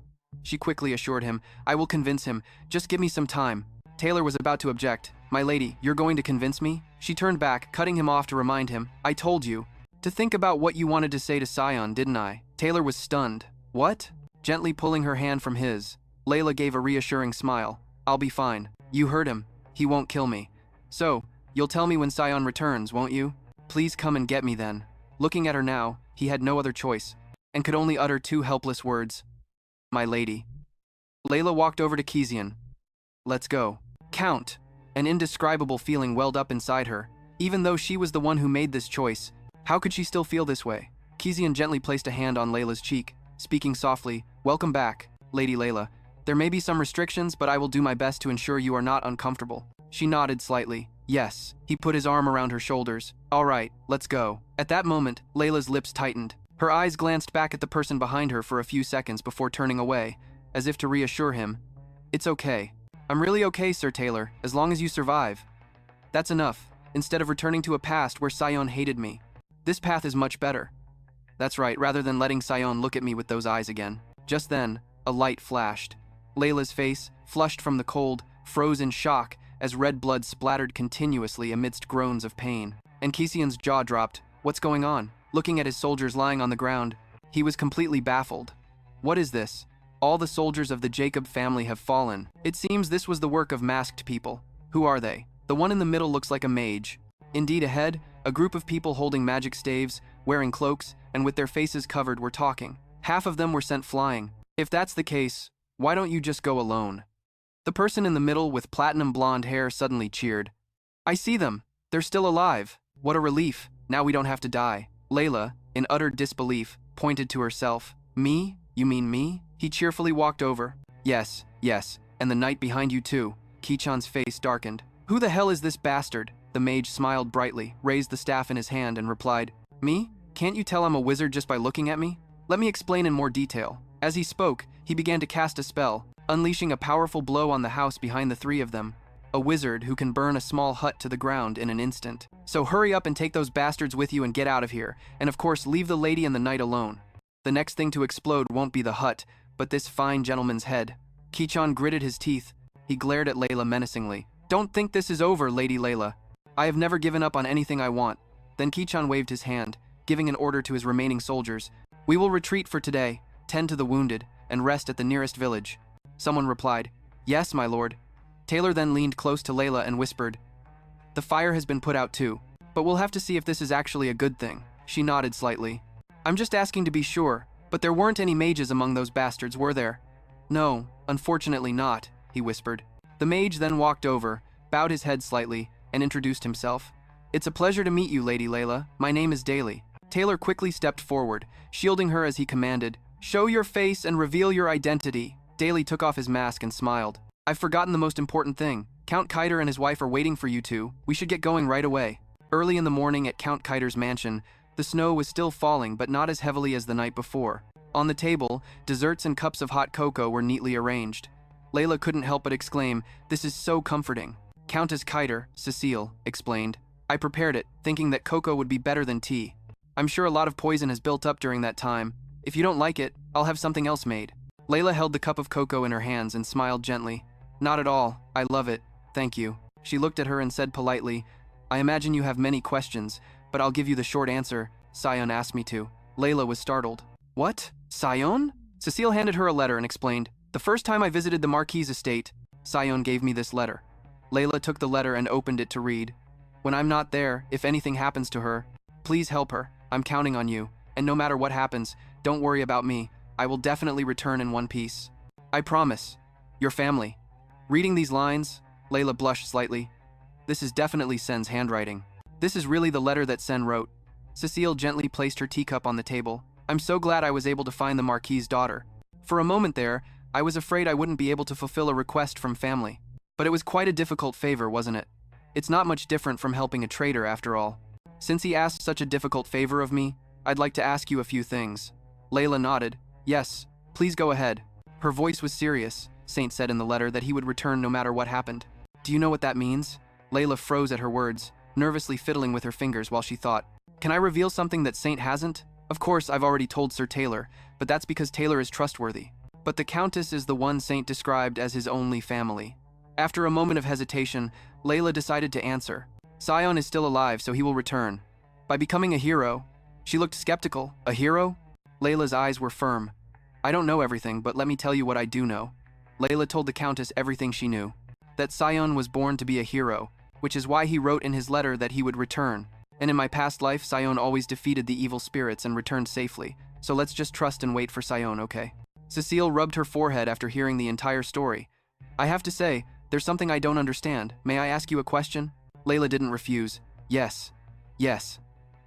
A: She quickly assured him, I will convince him. Just give me some time. Taylor was about to object. My lady, you're going to convince me? She turned back, cutting him off to remind him, I told you to think about what you wanted to say to Sion, didn't I? Taylor was stunned. What? Gently pulling her hand from his, Layla gave a reassuring smile. I'll be fine. You heard him. He won't kill me. So, you'll tell me when Sion returns, won't you? Please come and get me then. Looking at her now, he had no other choice, and could only utter two helpless words. My lady. Layla walked over to Kisian. Let's go. Count. An indescribable feeling welled up inside her. Even though she was the one who made this choice, how could she still feel this way? Kisian gently placed a hand on Layla's cheek, speaking softly, Welcome back, Lady Layla. There may be some restrictions, but I will do my best to ensure you are not uncomfortable. She nodded slightly. Yes. He put his arm around her shoulders. All right, let's go. At that moment, Layla's lips tightened. Her eyes glanced back at the person behind her for a few seconds before turning away, as if to reassure him. It's okay. I'm really okay, Sir Taylor, as long as you survive. That's enough, instead of returning to a past where Sion hated me. This path is much better. That's right, rather than letting Sion look at me with those eyes again. Just then, a light flashed. Layla's face, flushed from the cold, froze in shock as red blood splattered continuously amidst groans of pain. And Kisian's jaw dropped. What's going on? Looking at his soldiers lying on the ground, he was completely baffled. What is this? All the soldiers of the Jacob family have fallen. It seems this was the work of masked people. Who are they? The one in the middle looks like a mage. Indeed, ahead, a group of people holding magic staves, wearing cloaks, and with their faces covered were talking. Half of them were sent flying. If that's the case, why don't you just go alone? The person in the middle with platinum blonde hair suddenly cheered. I see them. They're still alive. What a relief. Now we don't have to die. Layla, in utter disbelief, pointed to herself. Me? You mean me? He cheerfully walked over. Yes, and the knight behind you too. Kichan's face darkened. Who the hell is this bastard? The mage smiled brightly, raised the staff in his hand, and replied, Me? Can't you tell I'm a wizard just by looking at me? Let me explain in more detail. As he spoke, he began to cast a spell, unleashing a powerful blow on the house behind the three of them. A wizard who can burn a small hut to the ground in an instant. So hurry up and take those bastards with you and get out of here, and of course leave the lady and the knight alone. The next thing to explode won't be the hut, but this fine gentleman's head. Kichan gritted his teeth. He glared at Layla menacingly. Don't think this is over, Lady Layla. I have never given up on anything I want. Then Kichan waved his hand, giving an order to his remaining soldiers. We will retreat for today, tend to the wounded, and rest at the nearest village. Someone replied, Yes, my lord. Taylor then leaned close to Layla and whispered, The fire has been put out too, but we'll have to see if this is actually a good thing. She nodded slightly. I'm just asking to be sure, but there weren't any mages among those bastards, were there? No, unfortunately not, he whispered. The mage then walked over, bowed his head slightly, and introduced himself. It's a pleasure to meet you, Lady Layla. My name is Daly. Taylor quickly stepped forward, shielding her as he commanded, Show your face and reveal your identity. Daly took off his mask and smiled. I've forgotten the most important thing. Count Kiter and his wife are waiting for you two. We should get going right away. Early in the morning at Count Kiter's mansion, the snow was still falling, but not as heavily as the night before. On the table, desserts and cups of hot cocoa were neatly arranged. Layla couldn't help but exclaim, This is so comforting. Countess Kiter, Cecile, explained. I prepared it, thinking that cocoa would be better than tea. I'm sure a lot of poison has built up during that time. If you don't like it, I'll have something else made. Layla held the cup of cocoa in her hands and smiled gently. Not at all. I love it. Thank you. She looked at her and said politely, I imagine you have many questions, but I'll give you the short answer. Sion asked me to. Layla was startled. What? Sion? Cecile handed her a letter and explained, The first time I visited the Marquis' estate, Sion gave me this letter. Layla took the letter and opened it to read. When I'm not there, if anything happens to her, please help her. I'm counting on you. And no matter what happens, don't worry about me. I will definitely return in one piece. I promise. Your family. Reading these lines, Layla blushed slightly. This is definitely Sen's handwriting. This is really the letter that Sen wrote. Cecile gently placed her teacup on the table. I'm so glad I was able to find the Marquis' daughter. For a moment there, I was afraid I wouldn't be able to fulfill a request from family. But it was quite a difficult favor, wasn't it? It's not much different from helping a traitor, after all. Since he asked such a difficult favor of me, I'd like to ask you a few things. Layla nodded. Yes, please go ahead. Her voice was serious. Saint said in the letter that he would return no matter what happened. Do you know what that means? Layla froze at her words, nervously fiddling with her fingers while she thought. Can I reveal something that Saint hasn't? Of course, I've already told Sir Taylor, but that's because Taylor is trustworthy. But the Countess is the one Saint described as his only family. After a moment of hesitation, Layla decided to answer. Sion is still alive, so he will return. By becoming a hero. She looked skeptical. A hero? Layla's eyes were firm. I don't know everything, but let me tell you what I do know. Layla told the Countess everything she knew. That Sion was born to be a hero, which is why he wrote in his letter that he would return. And in my past life, Sion always defeated the evil spirits and returned safely. So let's just trust and wait for Sion, okay? Cecile rubbed her forehead after hearing the entire story. I have to say, there's something I don't understand. May I ask you a question? Layla didn't refuse. Yes. Yes.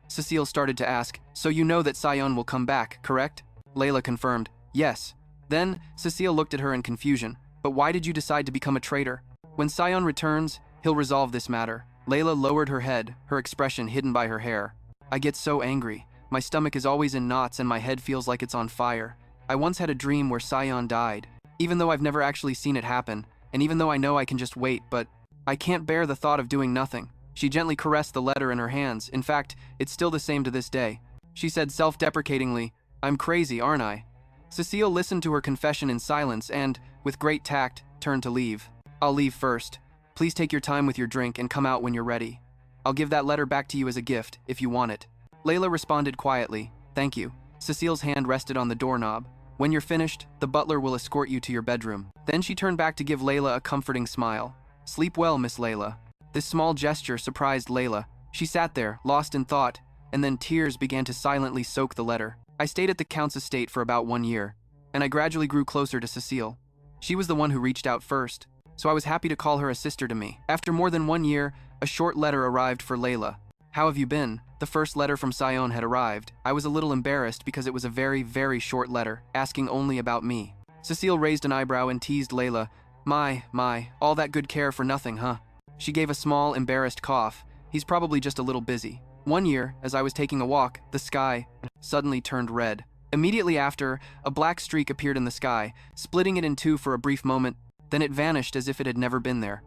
A: Cecile started to ask, so you know that Sion will come back, correct? Layla confirmed, yes. Then, Cecile looked at her in confusion. But why did you decide to become a traitor? When Sion returns, he'll resolve this matter. Layla lowered her head, her expression hidden by her hair. I get so angry. My stomach is always in knots and my head feels like it's on fire. I once had a dream where Sion died. Even though I've never actually seen it happen, and even though I know I can just wait, but I can't bear the thought of doing nothing. She gently caressed the letter in her hands. In fact, it's still the same to this day. She said self-deprecatingly, I'm crazy, aren't I? Cecile listened to her confession in silence and, with great tact, turned to leave. I'll leave first. Please take your time with your drink and come out when you're ready. I'll give that letter back to you as a gift, if you want it. Layla responded quietly, thank you. Cecile's hand rested on the doorknob. When you're finished, the butler will escort you to your bedroom. Then she turned back to give Layla a comforting smile. Sleep well, Miss Layla. This small gesture surprised Layla. She sat there, lost in thought, and then tears began to silently soak the letter. I stayed at the Count's estate for about 1 year, and I gradually grew closer to Cecile. She was the one who reached out first, so I was happy to call her a sister to me. After more than 1 year, a short letter arrived for Layla. How have you been? The first letter from Sion had arrived. I was a little embarrassed because it was a very, very short letter, asking only about me. Cecile raised an eyebrow and teased Layla. My, all that good care for nothing, huh? She gave a small, embarrassed cough. He's probably just a little busy. 1 year, as I was taking a walk, the sky suddenly turned red. Immediately after, a black streak appeared in the sky, splitting it in two for a brief moment, then it vanished as if it had never been there.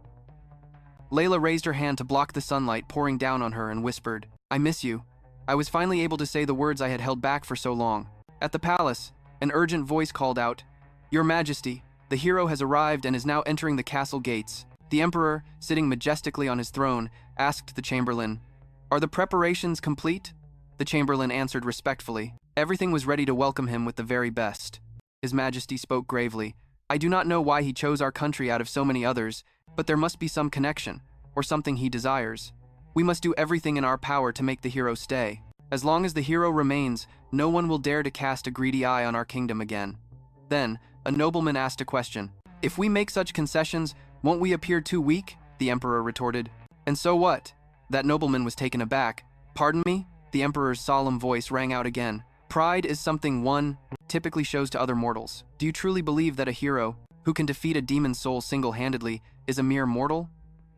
A: Layla raised her hand to block the sunlight pouring down on her and whispered, I miss you. I was finally able to say the words I had held back for so long. At the palace, an urgent voice called out, Your Majesty, the hero has arrived and is now entering the castle gates. The emperor, sitting majestically on his throne, asked the chamberlain, Are the preparations complete? The chamberlain answered respectfully. Everything was ready to welcome him with the very best. His Majesty spoke gravely. I do not know why he chose our country out of so many others, but there must be some connection, or something he desires. We must do everything in our power to make the hero stay. As long as the hero remains, no one will dare to cast a greedy eye on our kingdom again. Then, a nobleman asked a question. If we make such concessions, won't we appear too weak? The emperor retorted. And so what? That nobleman was taken aback. Pardon me? The emperor's solemn voice rang out again. Pride is something one typically shows to other mortals. Do you truly believe that a hero, who can defeat a demon soul single-handedly, is a mere mortal?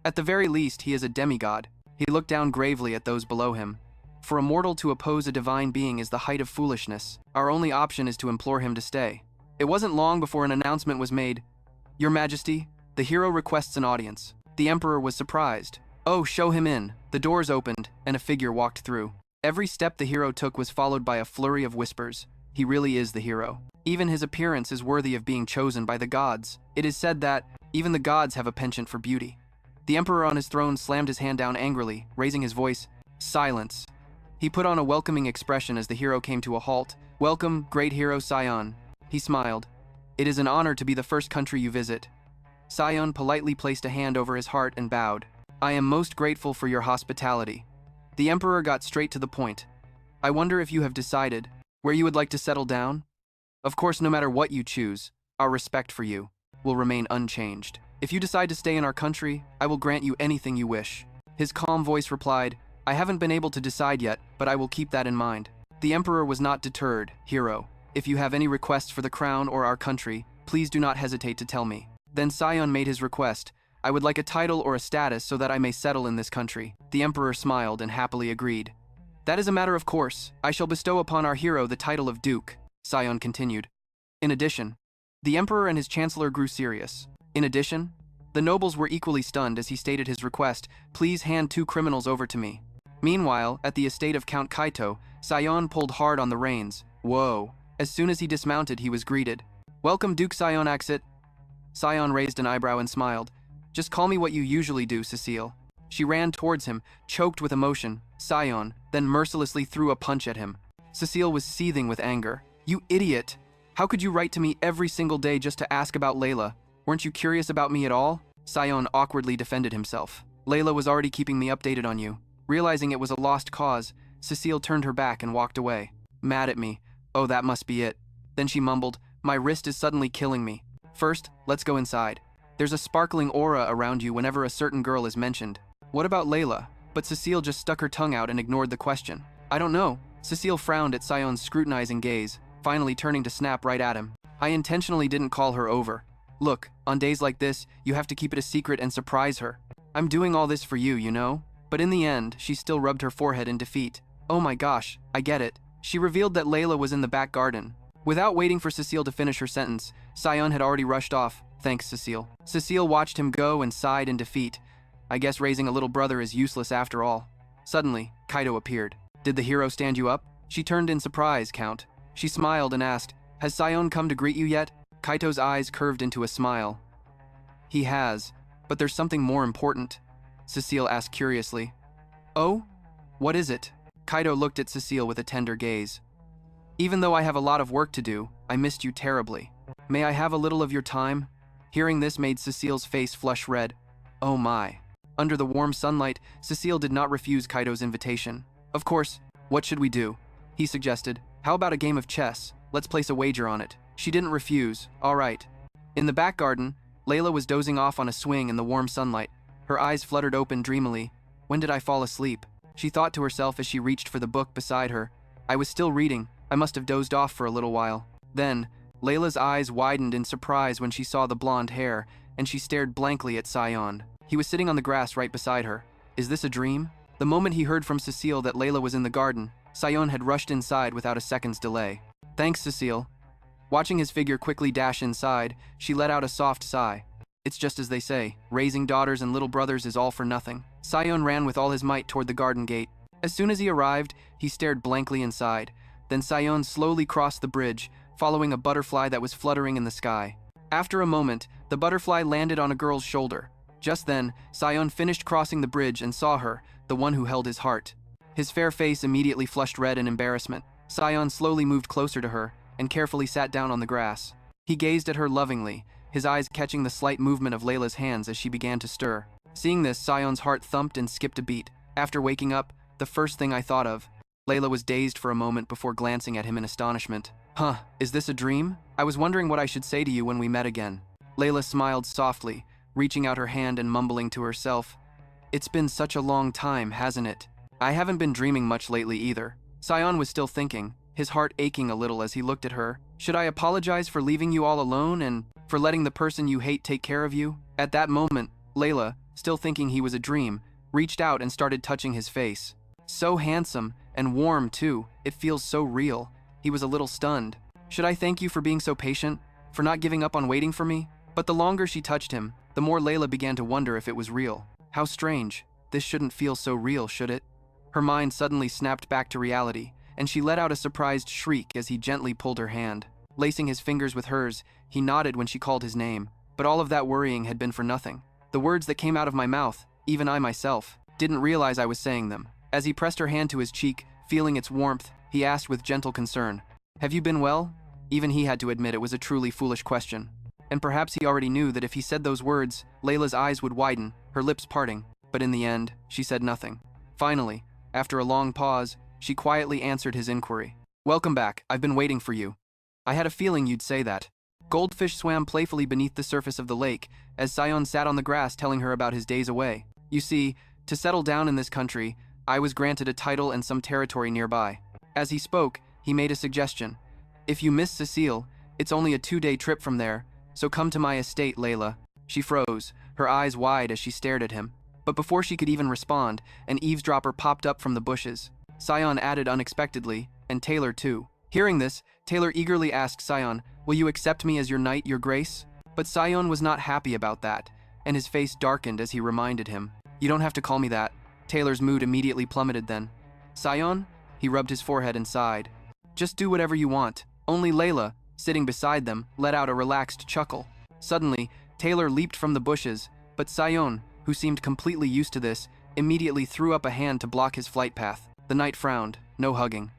A: At the very least, he is a demigod. He looked down gravely at those below him. For a mortal to oppose a divine being is the height of foolishness. Our only option is to implore him to stay. It wasn't long before an announcement was made. Your Majesty, the hero requests an audience. The emperor was surprised. Oh, show him in. The doors opened, and a figure walked through. Every step the hero took was followed by a flurry of whispers. He really is the hero. Even his appearance is worthy of being chosen by the gods. It is said that even the gods have a penchant for beauty. The emperor on his throne slammed his hand down angrily, raising his voice. Silence. He put on a welcoming expression as the hero came to a halt. Welcome, great hero Sion. He smiled. It is an honor to be the first country you visit. Sion politely placed a hand over his heart and bowed. I am most grateful for your hospitality. The emperor got straight to the point. I wonder if you have decided where you would like to settle down? Of course, no matter what you choose, our respect for you will remain unchanged. If you decide to stay in our country, I will grant you anything you wish. His calm voice replied, I haven't been able to decide yet, but I will keep that in mind. The emperor was not deterred. Hero, if you have any requests for the crown or our country, please do not hesitate to tell me. Then Sion made his request. I would like a title or a status so that I may settle in this country. The emperor smiled and happily agreed. That is a matter of course. I shall bestow upon our hero the title of Duke, Sion continued. In addition, the Emperor and his Chancellor grew serious. In addition, the nobles were equally stunned as he stated his request, please hand 2 criminals over to me. Meanwhile, at the estate of Count Kaito, Sion pulled hard on the reins. Whoa. As soon as he dismounted, he was greeted. Welcome, Duke Sion Axit. Sion raised an eyebrow and smiled. Just call me what you usually do, Cecile. She ran towards him, choked with emotion. Sion then mercilessly threw a punch at him. Cecile was seething with anger. You idiot! How could you write to me every single day just to ask about Layla? Weren't you curious about me at all? Sion awkwardly defended himself. Layla was already keeping me updated on you. Realizing it was a lost cause, Cecile turned her back and walked away. Mad at me. Oh, that must be it. Then she mumbled, my wrist is suddenly killing me. First, let's go inside. There's a sparkling aura around you whenever a certain girl is mentioned. What about Layla? But Cecile just stuck her tongue out and ignored the question. I don't know. Cecile frowned at Sion's scrutinizing gaze, finally turning to snap right at him. I intentionally didn't call her over. Look, on days like this, you have to keep it a secret and surprise her. I'm doing all this for you, you know? But in the end, she still rubbed her forehead in defeat. Oh my gosh, I get it. She revealed that Layla was in the back garden. Without waiting for Cecile to finish her sentence, Sion had already rushed off. Thanks, Cecile. Cecile watched him go and sighed in defeat. I guess raising a little brother is useless after all. Suddenly, Kaito appeared. Did the hero stand you up? She turned in surprise, Count. She smiled and asked, has Sion come to greet you yet? Kaito's eyes curved into a smile. He has, but there's something more important, Cecile asked curiously. Oh? What is it? Kaito looked at Cecile with a tender gaze. Even though I have a lot of work to do, I missed you terribly. May I have a little of your time? Hearing this made Cecile's face flush red. Oh my. Under the warm sunlight, Cecile did not refuse Kaito's invitation. Of course, what should we do? He suggested. How about a game of chess? Let's place a wager on it. She didn't refuse. All right. In the back garden, Layla was dozing off on a swing in the warm sunlight. Her eyes fluttered open dreamily. When did I fall asleep? She thought to herself as she reached for the book beside her. I was still reading. I must have dozed off for a little while. Then, Layla's eyes widened in surprise when she saw the blonde hair, and she stared blankly at Sion. He was sitting on the grass right beside her. Is this a dream? The moment he heard from Cecile that Layla was in the garden, Sion had rushed inside without a second's delay. Thanks, Cecile. Watching his figure quickly dash inside, she let out a soft sigh. It's just as they say, raising daughters and little brothers is all for nothing. Sion ran with all his might toward the garden gate. As soon as he arrived, he stared blankly inside. Then Sion slowly crossed the bridge, following a butterfly that was fluttering in the sky. After a moment, the butterfly landed on a girl's shoulder. Just then, Sion finished crossing the bridge and saw her, the one who held his heart. His fair face immediately flushed red in embarrassment. Sion slowly moved closer to her and carefully sat down on the grass. He gazed at her lovingly, his eyes catching the slight movement of Layla's hands as she began to stir. Seeing this, Sion's heart thumped and skipped a beat. After waking up, the first thing I thought of. Layla was dazed for a moment before glancing at him in astonishment. Huh, is this a dream? I was wondering what I should say to you when we met again. Layla smiled softly, reaching out her hand and mumbling to herself. It's been such a long time, hasn't it? I haven't been dreaming much lately either. Sion was still thinking, his heart aching a little as he looked at her. Should I apologize for leaving you all alone and for letting the person you hate take care of you? At that moment, Layla, still thinking he was a dream, reached out and started touching his face. So handsome, and warm too. It feels so real. He was a little stunned. Should I thank you for being so patient? For not giving up on waiting for me? But the longer she touched him, the more Layla began to wonder if it was real. How strange. This shouldn't feel so real, should it? Her mind suddenly snapped back to reality, and she let out a surprised shriek as he gently pulled her hand. Lacing his fingers with hers, he nodded when she called his name. But all of that worrying had been for nothing. The words that came out of my mouth, even I myself, didn't realize I was saying them. As he pressed her hand to his cheek, feeling its warmth, he asked with gentle concern, Have you been well? Even he had to admit it was a truly foolish question. And perhaps he already knew that if he said those words, Layla's eyes would widen, her lips parting. But in the end, she said nothing. Finally, after a long pause, she quietly answered his inquiry. Welcome back, I've been waiting for you. I had a feeling you'd say that. Goldfish swam playfully beneath the surface of the lake, as Sion sat on the grass telling her about his days away. You see, to settle down in this country, I was granted a title and some territory nearby. As he spoke, he made a suggestion. If you miss Cecile, it's only a 2-day trip from there, so come to my estate, Layla. She froze, her eyes wide as she stared at him. But before she could even respond, an eavesdropper popped up from the bushes. Sion added unexpectedly, and Taylor too. Hearing this, Taylor eagerly asked Sion, "Will you accept me as your knight, your grace?" But Sion was not happy about that, and his face darkened as he reminded him. "You don't have to call me that." Taylor's mood immediately plummeted then. "Sion?" He rubbed his forehead and sighed. "Just do whatever you want." Only Layla, sitting beside them, let out a relaxed chuckle. Suddenly, Taylor leaped from the bushes, but Sion, who seemed completely used to this, immediately threw up a hand to block his flight path. The knight frowned, no hugging.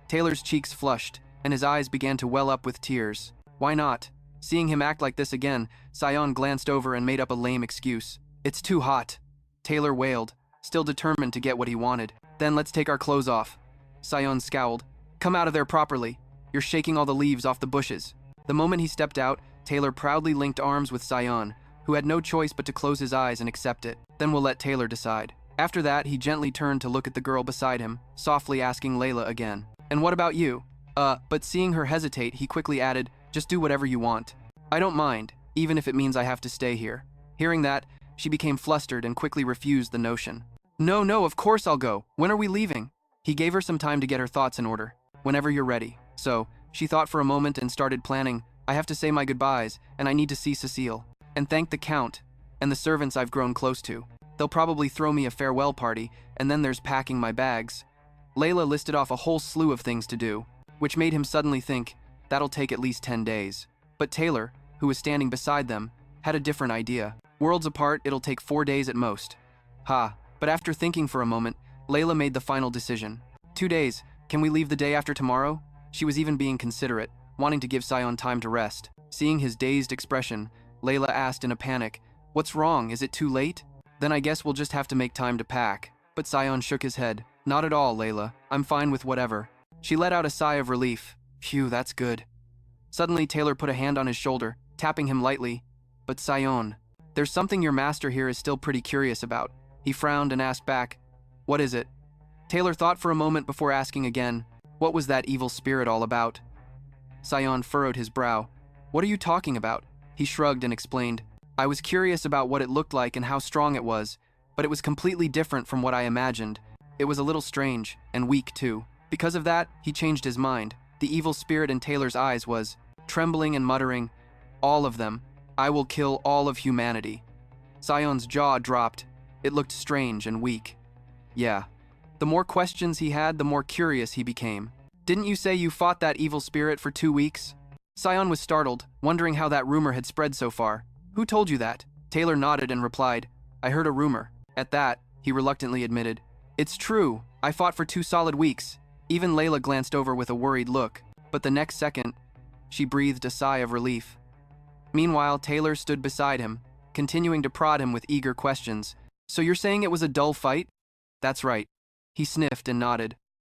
A: Taylor's cheeks flushed, and his eyes began to well up with tears. Why not? Seeing him act like this again, Sion glanced over and made up a lame excuse. "It's too hot." Taylor wailed, still determined to get what he wanted. "Then let's take our clothes off." Sion scowled. "Come out of there properly. You're shaking all the leaves off the bushes." The moment he stepped out, Taylor proudly linked arms with Sion, who had no choice but to close his eyes and accept it. "Then we'll let Taylor decide." After that, he gently turned to look at the girl beside him, softly asking Layla again, "And what about you?" But seeing her hesitate, he quickly added, "Just do whatever you want. I don't mind, even if it means I have to stay here." Hearing that, she became flustered and quickly refused the notion. No, of course I'll go. When are we leaving?" He gave her some time to get her thoughts in order. "Whenever you're ready." So, she thought for a moment and started planning, "I have to say my goodbyes, and I need to see Cecile. And thank the Count, and the servants I've grown close to. They'll probably throw me a farewell party, and then there's packing my bags." Layla listed off a whole slew of things to do, which made him suddenly think, that'll take at least 10 days. But Taylor, who was standing beside them, had a different idea. Worlds apart, it'll take 4 days at most. But after thinking for a moment, Layla made the final decision. 2 days, can we leave the day after tomorrow? She was even being considerate, wanting to give Sion time to rest. Seeing his dazed expression, Layla asked in a panic, "What's wrong? Is it too late?" "Then I guess we'll just have to make time to pack." But Sion shook his head. "Not at all, Layla. I'm fine with whatever." She let out a sigh of relief. "Phew, that's good." Suddenly, Taylor put a hand on his shoulder, tapping him lightly. "But Sion, there's something your master here is still pretty curious about." He frowned and asked back, "What is it?" Taylor thought for a moment before asking again, "What was that evil spirit all about?" Sion furrowed his brow. "What are you talking about?" He shrugged and explained, "I was curious about what it looked like and how strong it was, but it was completely different from what I imagined. It was a little strange, and weak too. Because of that, he changed his mind. The evil spirit in Taylor's eyes was trembling and muttering, 'All of them. I will kill all of humanity.'" Sion's jaw dropped. It looked strange and weak. Yeah. The more questions he had, the more curious he became. "Didn't you say you fought that evil spirit for 2 weeks?" Sion was startled, wondering how that rumor had spread so far. "Who told you that?" Taylor nodded and replied, "I heard a rumor." At that, he reluctantly admitted, "It's true. I fought for 2 solid weeks." Even Layla glanced over with a worried look, but the next second, she breathed a sigh of relief. Meanwhile, Taylor stood beside him, continuing to prod him with eager questions. "So you're saying it was a dull fight?" "That's right." He sniffed and nodded.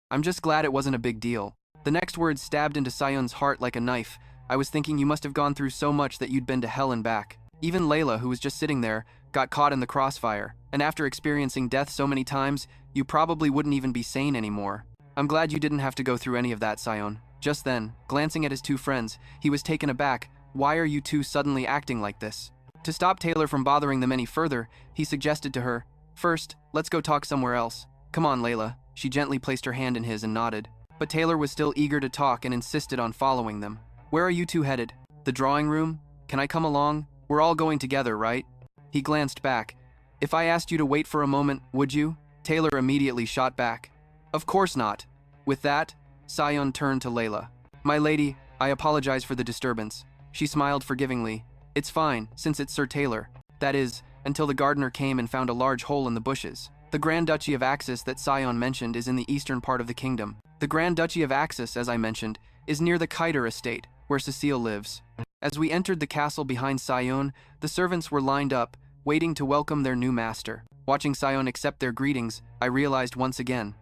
A: "I'm just glad it wasn't a big deal." The next words stabbed into Sion's heart like a knife. "I was thinking you must have gone through so much that you'd been to hell and back." Even Layla, who was just sitting there, got caught in the crossfire. "And after experiencing death so many times, you probably wouldn't even be sane anymore." "I'm glad you didn't have to go through any of that, Sion." Just then, glancing at his 2 friends, he was taken aback. "Why are you 2 suddenly acting like this?" To stop Taylor from bothering them any further, he suggested to her, "First, let's go talk somewhere else." "Come on, Layla." She gently placed her hand in his and nodded. But Taylor was still eager to talk and insisted on following them. "Where are you 2 headed?" "The drawing room? Can I come along? We're all going together, right?" He glanced back. "If I asked you to wait for a moment, would you?" Taylor immediately shot back. "Of course not." With that, Sion turned to Layla. "My lady, I apologize for the disturbance." She smiled forgivingly. "It's fine, since it's Sir Taylor. That is, until the gardener came and found a large hole in the bushes. The Grand Duchy of Axis that Sion mentioned is in the eastern part of the kingdom. The Grand Duchy of Axis, as I mentioned, is near the Kiter estate, where Cecile lives." As we entered the castle behind Sion, the servants were lined up, waiting to welcome their new master. Watching Sion accept their greetings, I realized once again,